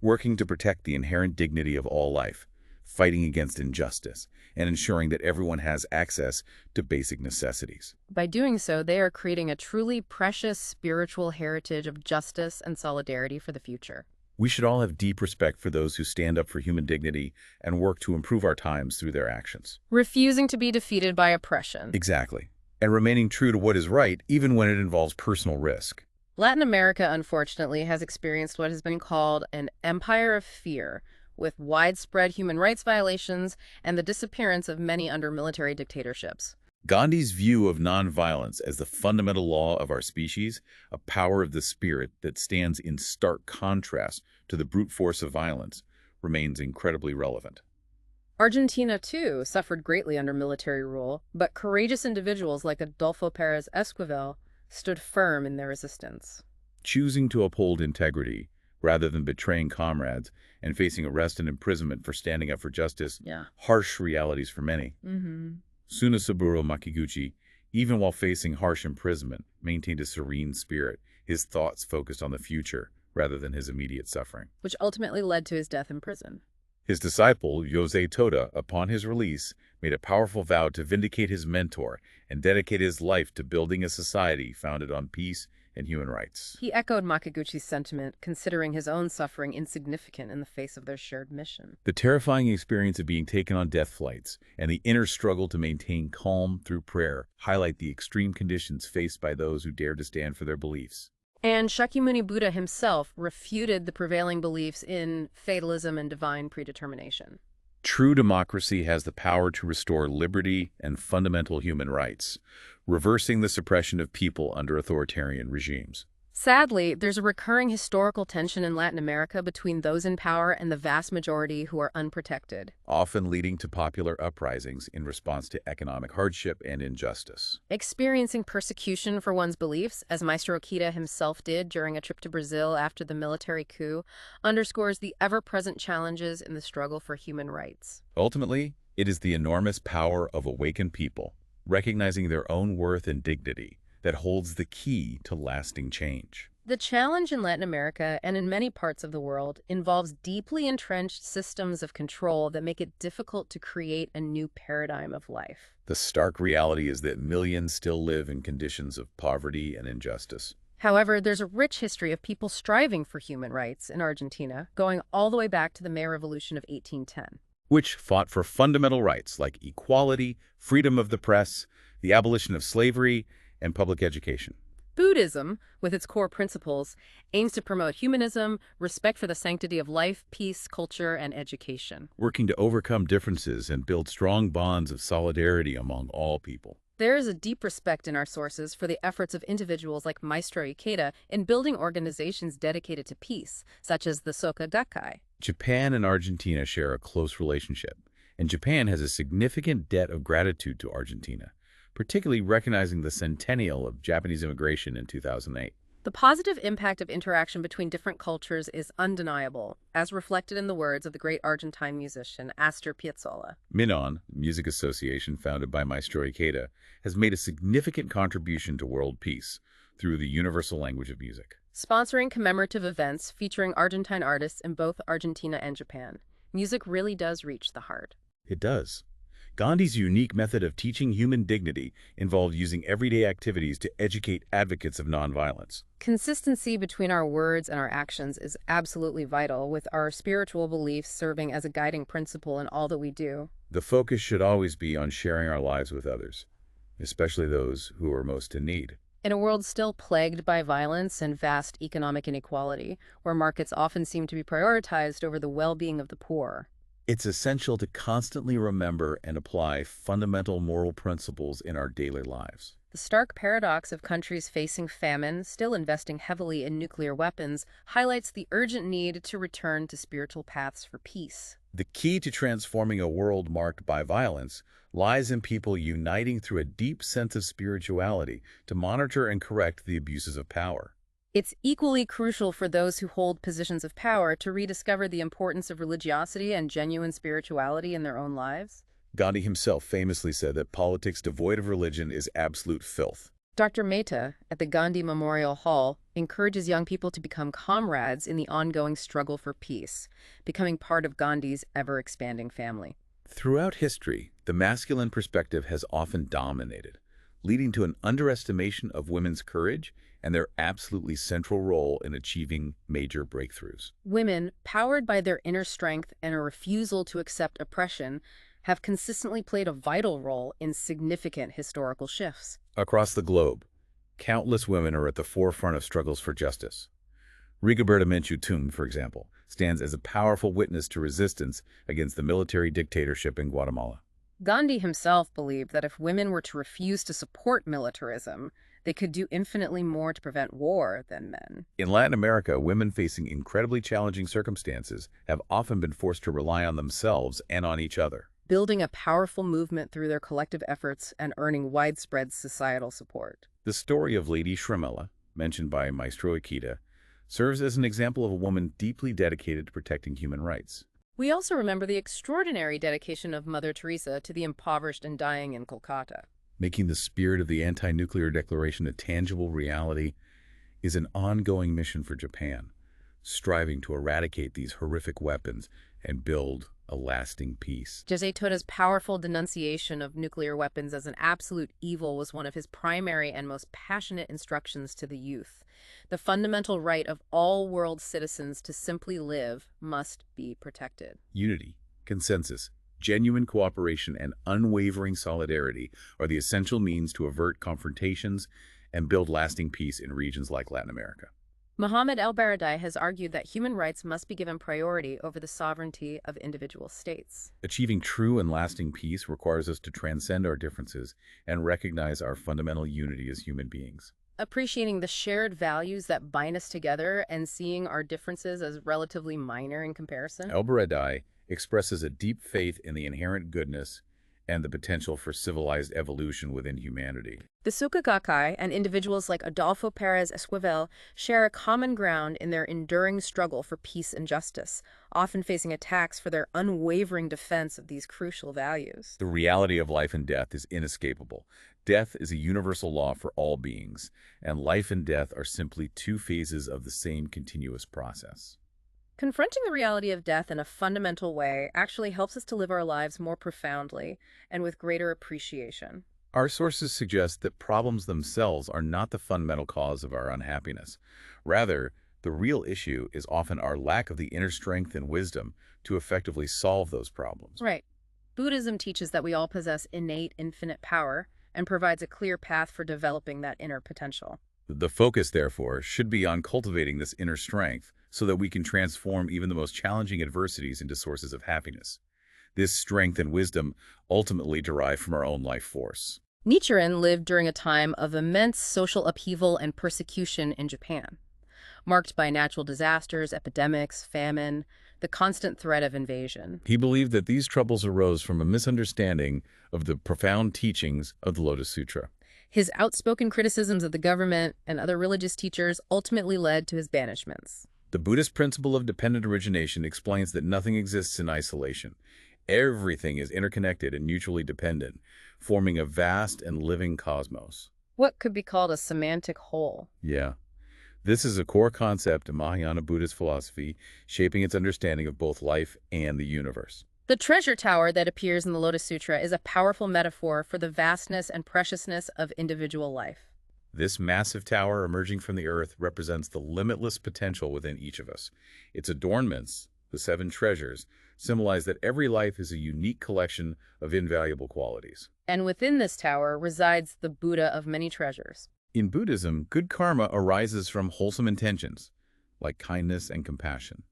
working to protect the inherent dignity of all life, fighting against injustice, and ensuring that everyone has access to basic necessities. By doing so, they are creating a truly precious spiritual heritage of justice and solidarity for the future. We should all have deep respect for those who stand up for human dignity and work to improve our times through their actions. Refusing to be defeated by oppression. Exactly. And remaining true to what is right, even when it involves personal risk. Latin America, unfortunately, has experienced what has been called an empire of fear, with widespread human rights violations and the disappearance of many under military dictatorships. Gandhi's view of nonviolence as the fundamental law of our species, a power of the spirit that stands in stark contrast to the brute force of violence, remains incredibly relevant. Argentina, too, suffered greatly under military rule, but courageous individuals like Adolfo Pérez Esquivel stood firm in their resistance. Choosing to uphold integrity rather than betraying comrades and facing arrest and imprisonment for standing up for justice, harsh realities for many. Tsunasaburo Makiguchi, even while facing harsh imprisonment, maintained a serene spirit, his thoughts focused on the future rather than his immediate suffering. Which ultimately led to his death in prison. His disciple, José Toda, upon his release, made a powerful vow to vindicate his mentor and dedicate his life to building a society founded on peace and human rights. He echoed Makiguchi's sentiment, considering his own suffering insignificant in the face of their shared mission. The terrifying experience of being taken on death flights and the inner struggle to maintain calm through prayer highlight the extreme conditions faced by those who dare to stand for their beliefs. And Shakyamuni Buddha himself refuted the prevailing beliefs in fatalism and divine predetermination. True democracy has the power to restore liberty and fundamental human rights, reversing the suppression of people under authoritarian regimes. Sadly, there's a recurring historical tension in Latin America between those in power and the vast majority who are unprotected, Often leading to popular uprisings in response to economic hardship and injustice. experiencing persecution for one's beliefs, as Maestro Kita himself did during a trip to Brazil after the military coup, underscores the ever-present challenges in the struggle for human rights. Ultimately, it is the enormous power of awakened people, recognizing their own worth and dignity, that holds the key to lasting change. The challenge in Latin America and in many parts of the world involves deeply entrenched systems of control that make it difficult to create a new paradigm of life. The stark reality is that millions still live in conditions of poverty and injustice. However, there's a rich history of people striving for human rights in Argentina, going all the way back to the May Revolution of 1810. Which fought for fundamental rights like equality, freedom of the press, the abolition of slavery, and public education. Buddhism, with its core principles, aims to promote humanism, respect for the sanctity of life, peace, culture, and education. Working to overcome differences and build strong bonds of solidarity among all people. There is a deep respect in our sources for the efforts of individuals like Maestro Ikeda in building organizations dedicated to peace, such as the Soka Gakkai. Japan and Argentina share a close relationship, and Japan has a significant debt of gratitude to Argentina, particularly recognizing the centennial of Japanese immigration in 2008. The positive impact of interaction between different cultures is undeniable, as reflected in the words of the great Argentine musician Astor Piazzolla. MINON, the music association founded by Maestro Ikeda, has made a significant contribution to world peace through the universal language of music. Sponsoring commemorative events featuring Argentine artists in both Argentina and Japan, music really does reach the heart. It does. Gandhi's unique method of teaching human dignity involved using everyday activities to educate advocates of nonviolence. Consistency between our words and our actions is absolutely vital, with our spiritual beliefs serving as a guiding principle in all that we do. The focus should always be on sharing our lives with others, especially those who are most in need. In a world still plagued by violence and vast economic inequality, where markets often seem to be prioritized over the well-being of the poor, it's essential to constantly remember and apply fundamental moral principles in our daily lives. the stark paradox of countries facing famine still investing heavily in nuclear weapons highlights the urgent need to return to spiritual paths for peace. The key to transforming a world marked by violence lies in people uniting through a deep sense of spirituality to monitor and correct the abuses of power. It's equally crucial for those who hold positions of power to rediscover the importance of religiosity and genuine spirituality in their own lives. Gandhi himself famously said that politics devoid of religion is absolute filth. Dr. Mehta, at the Gandhi Memorial Hall, encourages young people to become comrades in the ongoing struggle for peace, becoming part of Gandhi's ever-expanding family. Throughout history, the masculine perspective has often dominated, leading to an underestimation of women's courage and their absolutely central role in achieving major breakthroughs. Women, powered by their inner strength and a refusal to accept oppression, have consistently played a vital role in significant historical shifts. Across the globe, countless women are at the forefront of struggles for justice. Rigoberta Menchú Tum, for example, stands as a powerful witness to resistance against the military dictatorship in Guatemala. Gandhi himself believed that if women were to refuse to support militarism, they could do infinitely more to prevent war than men. In Latin America, women facing incredibly challenging circumstances have often been forced to rely on themselves and on each other, building a powerful movement through their collective efforts and earning widespread societal support. The story of Lady Shrimela, mentioned by Maestro Ikeda, serves as an example of a woman deeply dedicated to protecting human rights. We also remember the extraordinary dedication of Mother Teresa to the impoverished and dying in Kolkata. Making the spirit of the anti-nuclear declaration a tangible reality is an ongoing mission for Japan, striving to eradicate these horrific weapons and build a lasting peace. Jose Toda's powerful denunciation of nuclear weapons as an absolute evil was one of his primary and most passionate instructions to the youth. The fundamental right of all world citizens to simply live must be protected. Unity, consensus, genuine cooperation, and unwavering solidarity are the essential means to avert confrontations and build lasting peace in regions like Latin America. Mohammed El-Baradei has argued that human rights must be given priority over the sovereignty of individual states. Achieving true and lasting peace requires us to transcend our differences and recognize our fundamental unity as human beings. Appreciating the shared values that bind us together and seeing our differences as relatively minor in comparison. El-Baradei expresses a deep faith in the inherent goodness and the potential for civilized evolution within humanity. The Suka Gakkai and individuals like Adolfo Pérez Esquivel share a common ground in their enduring struggle for peace and justice, often facing attacks for their unwavering defense of these crucial values. The reality of life and death is inescapable. Death is a universal law for all beings, and life and death are simply two phases of the same continuous process. Confronting the reality of death in a fundamental way actually helps us to live our lives more profoundly and with greater appreciation. Our sources suggest that problems themselves are not the fundamental cause of our unhappiness. Rather, the real issue is often our lack of the inner strength and wisdom to effectively solve those problems. Right. Buddhism teaches that we all possess innate infinite power and provides a clear path for developing that inner potential. The focus, therefore, should be on cultivating this inner strength so that we can transform even the most challenging adversities into sources of happiness. This strength and wisdom ultimately derive from our own life force. Nichiren lived during a time of immense social upheaval and persecution in Japan, marked by natural disasters, epidemics, famine, the constant threat of invasion. He believed that these troubles arose from a misunderstanding of the profound teachings of the Lotus Sutra. His outspoken criticisms of the government and other religious teachers ultimately led to his banishments. The Buddhist principle of dependent origination explains that nothing exists in isolation. Everything is interconnected and mutually dependent, forming a vast and living cosmos. What could be called a semantic whole. Yeah. This is a core concept in Mahayana Buddhist philosophy, shaping its understanding of both life and the universe. The treasure tower that appears in the Lotus Sutra is a powerful metaphor for the vastness and preciousness of individual life. This massive tower emerging from the earth represents the limitless potential within each of us. Its adornments, the 7 treasures, symbolize that every life is a unique collection of invaluable qualities. And within this tower resides the Buddha of many treasures. In Buddhism, good karma arises from wholesome intentions, like kindness and compassion.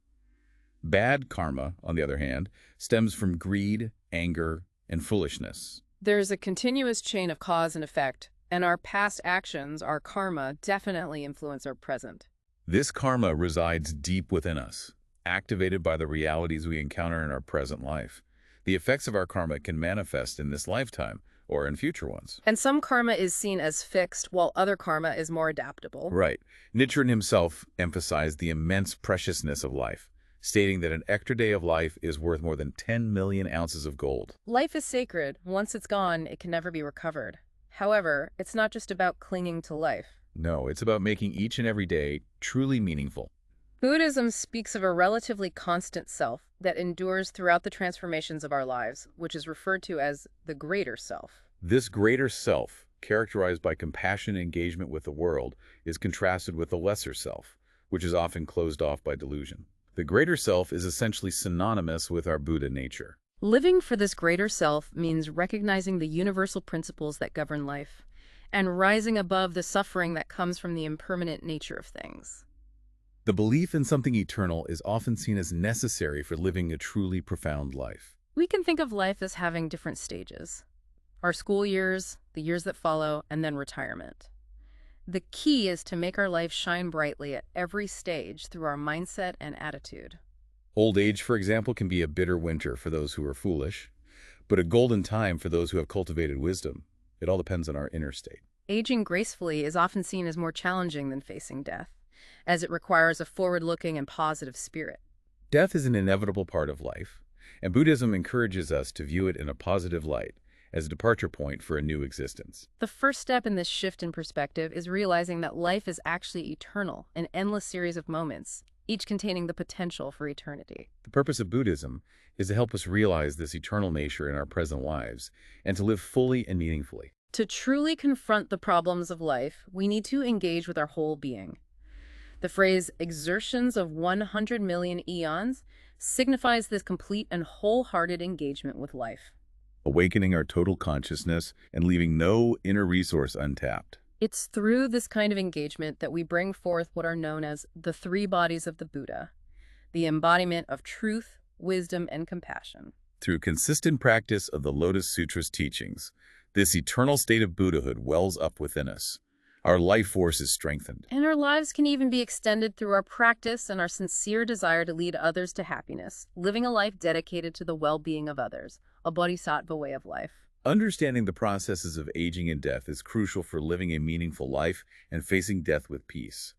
Bad karma, on the other hand, stems from greed, anger, and foolishness. There's a continuous chain of cause and effect, and our past actions, our karma, definitely influence our present. This karma resides deep within us, activated by the realities we encounter in our present life. The effects of our karma can manifest in this lifetime or in future ones. And some karma is seen as fixed, while other karma is more adaptable. Right. Nichiren himself emphasized the immense preciousness of life, stating that an extra day of life is worth more than 10 million ounces of gold. Life is sacred. Once it's gone, it can never be recovered. However, it's not just about clinging to life. No, it's about making each and every day truly meaningful. Buddhism speaks of a relatively constant self that endures throughout the transformations of our lives, which is referred to as the greater self. This greater self, characterized by compassion and engagement with the world, is contrasted with the lesser self, which is often closed off by delusion. The greater self is essentially synonymous with our Buddha nature. Living for this greater self means recognizing the universal principles that govern life and rising above the suffering that comes from the impermanent nature of things. The belief in something eternal is often seen as necessary for living a truly profound life. We can think of life as having different stages: our school years, the years that follow, and then retirement. The key is to make our life shine brightly at every stage through our mindset and attitude. Old age, for example, can be a bitter winter for those who are foolish, but a golden time for those who have cultivated wisdom. It all depends on our inner state. Aging gracefully is often seen as more challenging than facing death, as it requires a forward-looking and positive spirit. Death is an inevitable part of life, and Buddhism encourages us to view it in a positive light, as a departure point for a new existence. The first step in this shift in perspective is realizing that life is actually eternal, an endless series of moments, each containing the potential for eternity. The purpose of Buddhism is to help us realize this eternal nature in our present lives and to live fully and meaningfully. To truly confront the problems of life, we need to engage with our whole being. The phrase exertions of 100 million eons signifies this complete and wholehearted engagement with life. Awakening our total consciousness and leaving no inner resource untapped. It's through this kind of engagement that we bring forth what are known as the three bodies of the Buddha, the embodiment of truth, wisdom, and compassion. Through consistent practice of the Lotus Sutra's teachings, this eternal state of Buddhahood wells up within us. Our life force is strengthened. And our lives can even be extended through our practice and our sincere desire to lead others to happiness, living a life dedicated to the well-being of others, a bodhisattva way of life. Understanding the processes of aging and death is crucial for living a meaningful life and facing death with peace.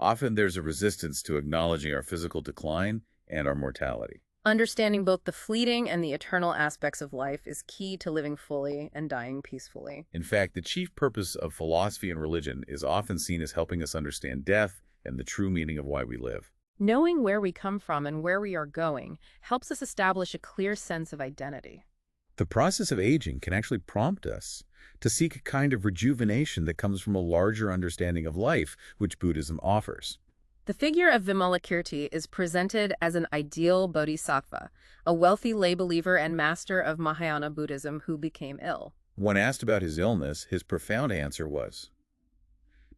Often there's a resistance to acknowledging our physical decline and our mortality. Understanding both the fleeting and the eternal aspects of life is key to living fully and dying peacefully. In fact, the chief purpose of philosophy and religion is often seen as helping us understand death and the true meaning of why we live. Knowing where we come from and where we are going helps us establish a clear sense of identity. The process of aging can actually prompt us to seek a kind of rejuvenation that comes from a larger understanding of life, which Buddhism offers. The figure of Vimalakirti is presented as an ideal bodhisattva, a wealthy lay believer and master of Mahayana Buddhism who became ill. When asked about his illness, his profound answer was,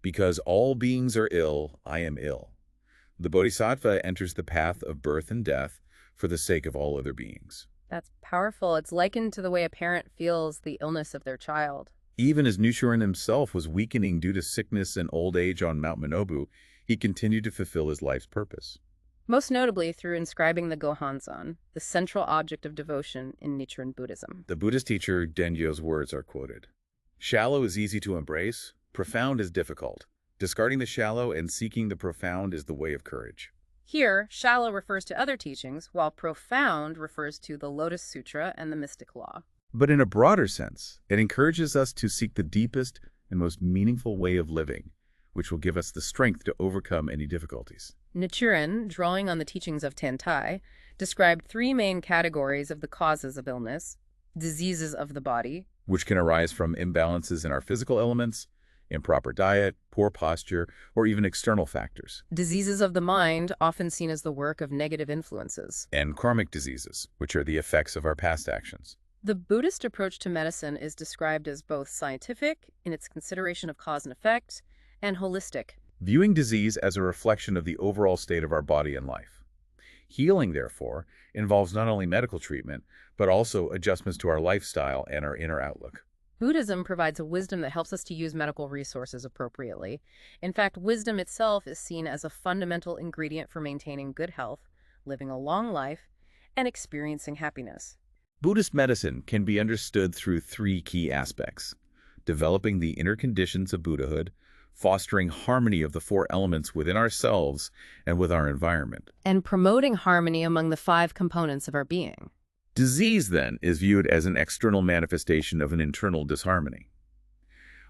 "Because all beings are ill, I am ill." The bodhisattva enters the path of birth and death for the sake of all other beings. That's powerful. It's likened to the way a parent feels the illness of their child. Even as Nichiren himself was weakening due to sickness and old age on Mount Minobu, he continued to fulfill his life's purpose. Most notably through inscribing the Gohonzon, the central object of devotion in Nichiren Buddhism. The Buddhist teacher Dengyo's words are quoted. "Shallow is easy to embrace, profound is difficult. Discarding the shallow and seeking the profound is the way of courage." Here, shallow refers to other teachings, while profound refers to the Lotus Sutra and the mystic law. But in a broader sense, it encourages us to seek the deepest and most meaningful way of living, which will give us the strength to overcome any difficulties. Nichiren, drawing on the teachings of Tentai, described three main categories of the causes of illness: diseases of the body, which can arise from imbalances in our physical elements, improper diet, poor posture, or even external factors. Diseases of the mind, often seen as the work of negative influences. And karmic diseases, which are the effects of our past actions. The Buddhist approach to medicine is described as both scientific, in its consideration of cause and effect, and holistic, viewing disease as a reflection of the overall state of our body and life. Healing, therefore, involves not only medical treatment, but also adjustments to our lifestyle and our inner outlook. Buddhism provides a wisdom that helps us to use medical resources appropriately. In fact, wisdom itself is seen as a fundamental ingredient for maintaining good health, living a long life, and experiencing happiness. Buddhist medicine can be understood through three key aspects: developing the inner conditions of Buddhahood, fostering harmony of the four elements within ourselves and with our environment, and promoting harmony among the five components of our being. Disease, then, is viewed as an external manifestation of an internal disharmony.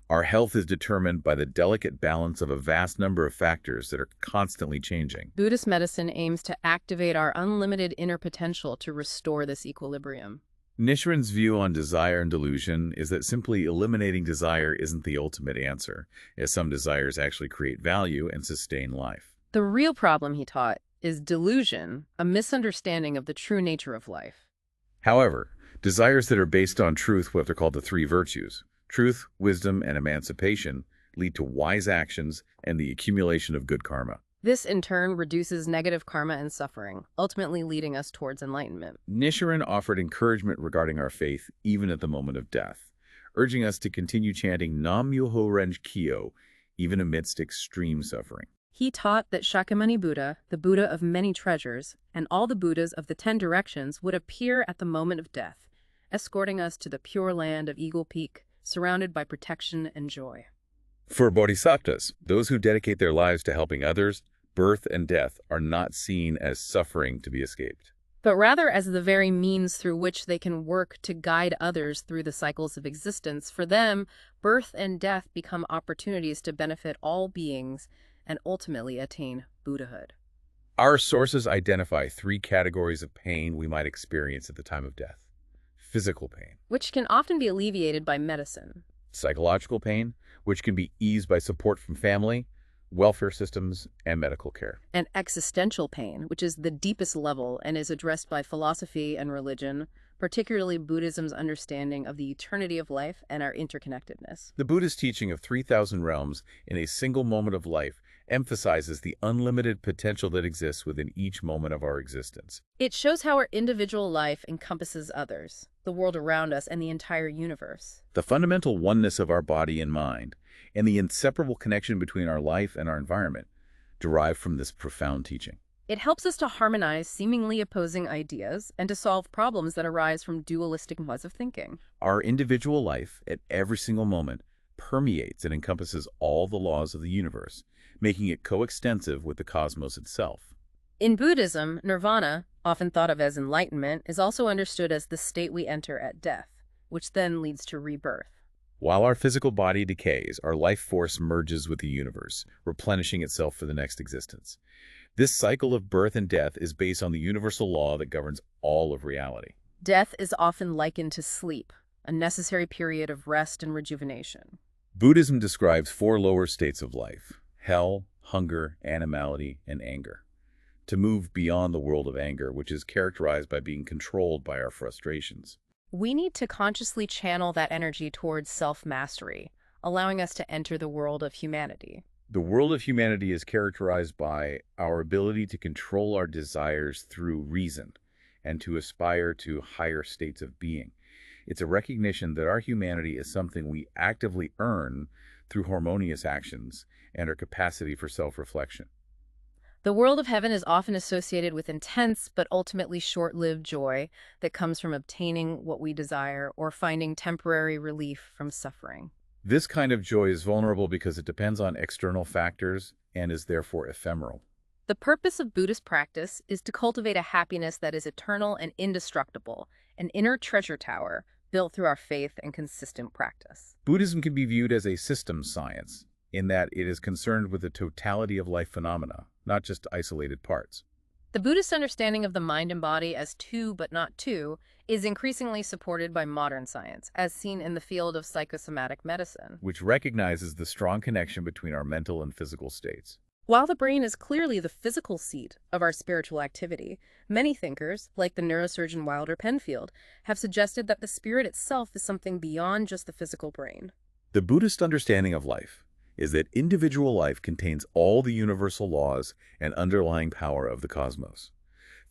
Our health is determined by the delicate balance of a vast number of factors that are constantly changing. Buddhist medicine aims to activate our unlimited inner potential to restore this equilibrium. Nichiren's view on desire and delusion is that simply eliminating desire isn't the ultimate answer, as some desires actually create value and sustain life. The real problem, he taught, is delusion, a misunderstanding of the true nature of life. However, desires that are based on truth, what are called the three virtues, truth, wisdom, and emancipation, lead to wise actions and the accumulation of good karma. This, in turn, reduces negative karma and suffering, ultimately leading us towards enlightenment. Nichiren offered encouragement regarding our faith even at the moment of death, urging us to continue chanting Nam-myoho Renge Kyo, even amidst extreme suffering. He taught that Shakyamuni Buddha, the Buddha of many treasures, and all the Buddhas of the 10 directions would appear at the moment of death, escorting us to the pure land of Eagle Peak, surrounded by protection and joy. For bodhisattvas, those who dedicate their lives to helping others, birth and death are not seen as suffering to be escaped, but rather as the very means through which they can work to guide others through the cycles of existence. For them, birth and death become opportunities to benefit all beings and ultimately attain Buddhahood. Our sources identify three categories of pain we might experience at the time of death. Physical pain. Which can often be alleviated by medicine. Psychological pain, which can be eased by support from family, welfare systems, and medical care. And existential pain, which is the deepest level and is addressed by philosophy and religion, particularly Buddhism's understanding of the eternity of life and our interconnectedness. The Buddhist teaching of 3,000 realms in a single moment of life emphasizes the unlimited potential that exists within each moment of our existence. It shows how our individual life encompasses others, the world around us, and the entire universe. The fundamental oneness of our body and mind, and the inseparable connection between our life and our environment, derive from this profound teaching. It helps us to harmonize seemingly opposing ideas and to solve problems that arise from dualistic modes of thinking. Our individual life, at every single moment, permeates and encompasses all the laws of the universe, making it coextensive with the cosmos itself. In Buddhism, nirvana, often thought of as enlightenment, is also understood as the state we enter at death, which then leads to rebirth. While our physical body decays, our life force merges with the universe, replenishing itself for the next existence. This cycle of birth and death is based on the universal law that governs all of reality. Death is often likened to sleep, a necessary period of rest and rejuvenation. Buddhism describes four lower states of life: hell, hunger, animality, and anger. To move beyond the world of anger, which is characterized by being controlled by our frustrations. We need to consciously channel that energy towards self-mastery, allowing us to enter the world of humanity. The world of humanity is characterized by our ability to control our desires through reason and to aspire to higher states of being. It's a recognition that our humanity is something we actively earn through harmonious actions and our capacity for self-reflection. The world of heaven is often associated with intense but ultimately short-lived joy that comes from obtaining what we desire or finding temporary relief from suffering. This kind of joy is vulnerable because it depends on external factors and is therefore ephemeral. The purpose of Buddhist practice is to cultivate a happiness that is eternal and indestructible, an inner treasure tower built through our faith and consistent practice. Buddhism can be viewed as a systems science, in that it is concerned with the totality of life phenomena, not just isolated parts. The Buddhist understanding of the mind and body as two but not two is increasingly supported by modern science, as seen in the field of psychosomatic medicine, which recognizes the strong connection between our mental and physical states. While the brain is clearly the physical seat of our spiritual activity, many thinkers, like the neurosurgeon Wilder Penfield, have suggested that the spirit itself is something beyond just the physical brain. The Buddhist understanding of life is that individual life contains all the universal laws and underlying power of the cosmos.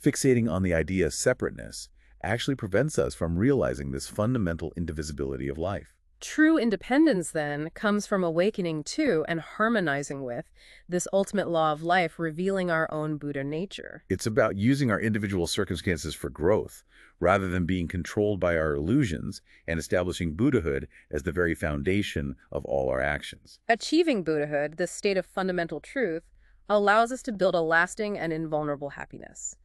Fixating on the idea of separateness actually prevents us from realizing this fundamental indivisibility of life. True independence, then, comes from awakening to and harmonizing with this ultimate law of life, revealing our own Buddha nature. It's about using our individual circumstances for growth, rather than being controlled by our illusions, and establishing Buddhahood as the very foundation of all our actions. Achieving Buddhahood, this state of fundamental truth, allows us to build a lasting and invulnerable happiness.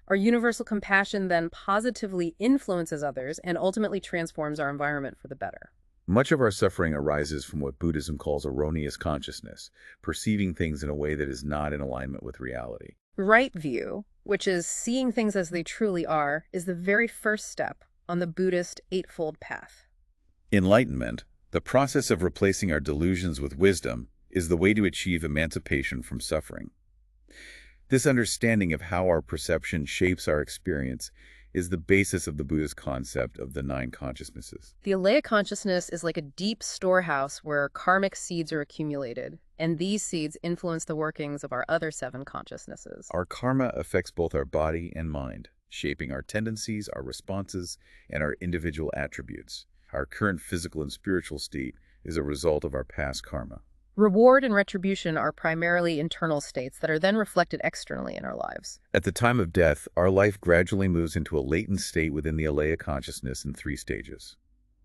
Our universal compassion then positively influences others and ultimately transforms our environment for the better. Much of our suffering arises from what Buddhism calls erroneous consciousness, perceiving things in a way that is not in alignment with reality. Right view, which is seeing things as they truly are, is the very first step on the Buddhist Eightfold Path. Enlightenment, the process of replacing our delusions with wisdom, is the way to achieve emancipation from suffering. This understanding of how our perception shapes our experience is the basis of the Buddhist concept of the nine consciousnesses. The alaya consciousness is like a deep storehouse where karmic seeds are accumulated, and these seeds influence the workings of our other seven consciousnesses. Our karma affects both our body and mind, shaping our tendencies, our responses, and our individual attributes. Our current physical and spiritual state is a result of our past karma. Reward and retribution are primarily internal states that are then reflected externally in our lives. At the time of death, our life gradually moves into a latent state within the alaya consciousness in three stages.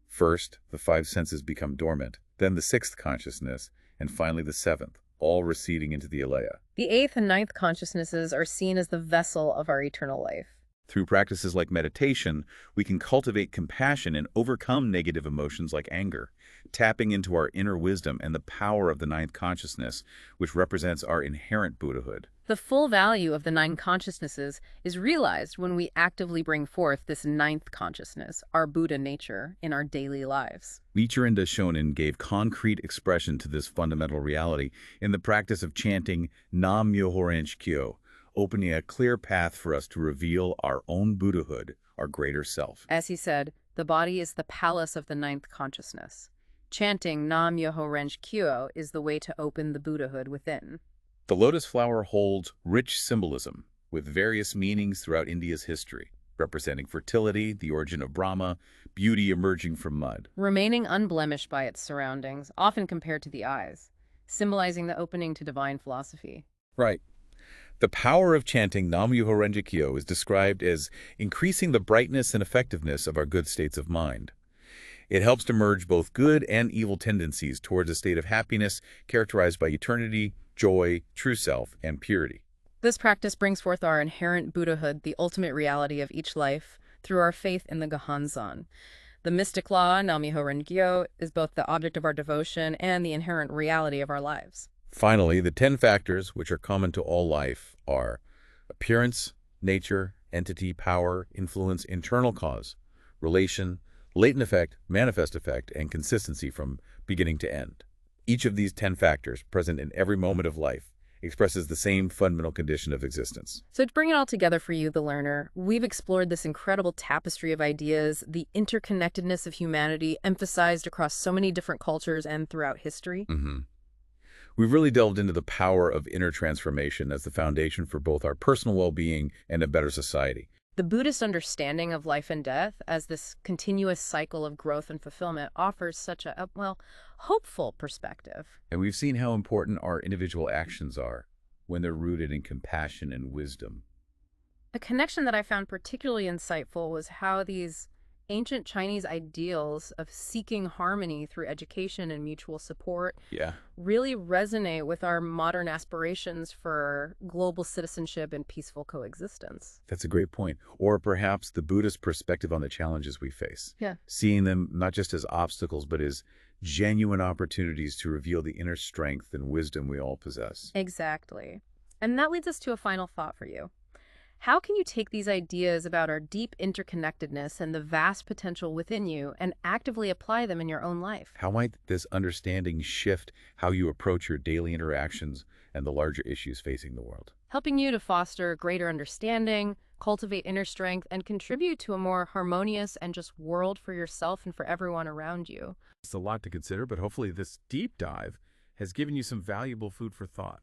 First, the five senses become dormant, then the sixth consciousness, and finally the seventh, all receding into the alaya. The eighth and ninth consciousnesses are seen as the vessel of our eternal life. Through practices like meditation, we can cultivate compassion and overcome negative emotions like anger, tapping into our inner wisdom and the power of the ninth consciousness, which represents our inherent Buddhahood. The full value of the nine consciousnesses is realized when we actively bring forth this ninth consciousness, our Buddha nature, in our daily lives. Nichiren Daishonin gave concrete expression to this fundamental reality in the practice of chanting Nam-myoho Renge Kyo, opening a clear path for us to reveal our own Buddhahood, our greater self. As he said, the body is the palace of the ninth consciousness. Chanting Nam-myoho Renge Kyo is the way to open the Buddhahood within. The lotus flower holds rich symbolism, with various meanings throughout India's history, representing fertility, the origin of Brahma, beauty emerging from mud. Remaining unblemished by its surroundings, often compared to the eyes, symbolizing the opening to divine philosophy. Right. The power of chanting Nam-myoho Renge Kyo is described as increasing the brightness and effectiveness of our good states of mind. It helps to merge both good and evil tendencies towards a state of happiness characterized by eternity, joy, true self, and purity. This practice brings forth our inherent Buddhahood, the ultimate reality of each life, through our faith in the Gahanzan. The mystic law, Nam-myoho Renge Kyo, is both the object of our devotion and the inherent reality of our lives. Finally, the 10 factors which are common to all life are appearance, nature, entity, power, influence, internal cause, relation, latent effect, manifest effect, and consistency from beginning to end. Each of these 10 factors, present in every moment of life, expresses the same fundamental condition of existence. So to bring it all together for you, the learner, we've explored this incredible tapestry of ideas, the interconnectedness of humanity emphasized across so many different cultures and throughout history. We've really delved into the power of inner transformation as the foundation for both our personal well-being and a better society. The Buddhist understanding of life and death as this continuous cycle of growth and fulfillment offers such a, hopeful perspective. And we've seen how important our individual actions are when they're rooted in compassion and wisdom. A connection that I found particularly insightful was how these ancient Chinese ideals of seeking harmony through education and mutual support really resonate with our modern aspirations for global citizenship and peaceful coexistence. That's a great point. Or perhaps the Buddhist perspective on the challenges we face. Yeah. Seeing them not just as obstacles, but as genuine opportunities to reveal the inner strength and wisdom we all possess. Exactly. And that leads us to a final thought for you. How can you take these ideas about our deep interconnectedness and the vast potential within you and actively apply them in your own life? How might this understanding shift how you approach your daily interactions and the larger issues facing the world? Helping you to foster greater understanding, cultivate inner strength, and contribute to a more harmonious and just world for yourself and for everyone around you. It's a lot to consider, but hopefully this deep dive has given you some valuable food for thought.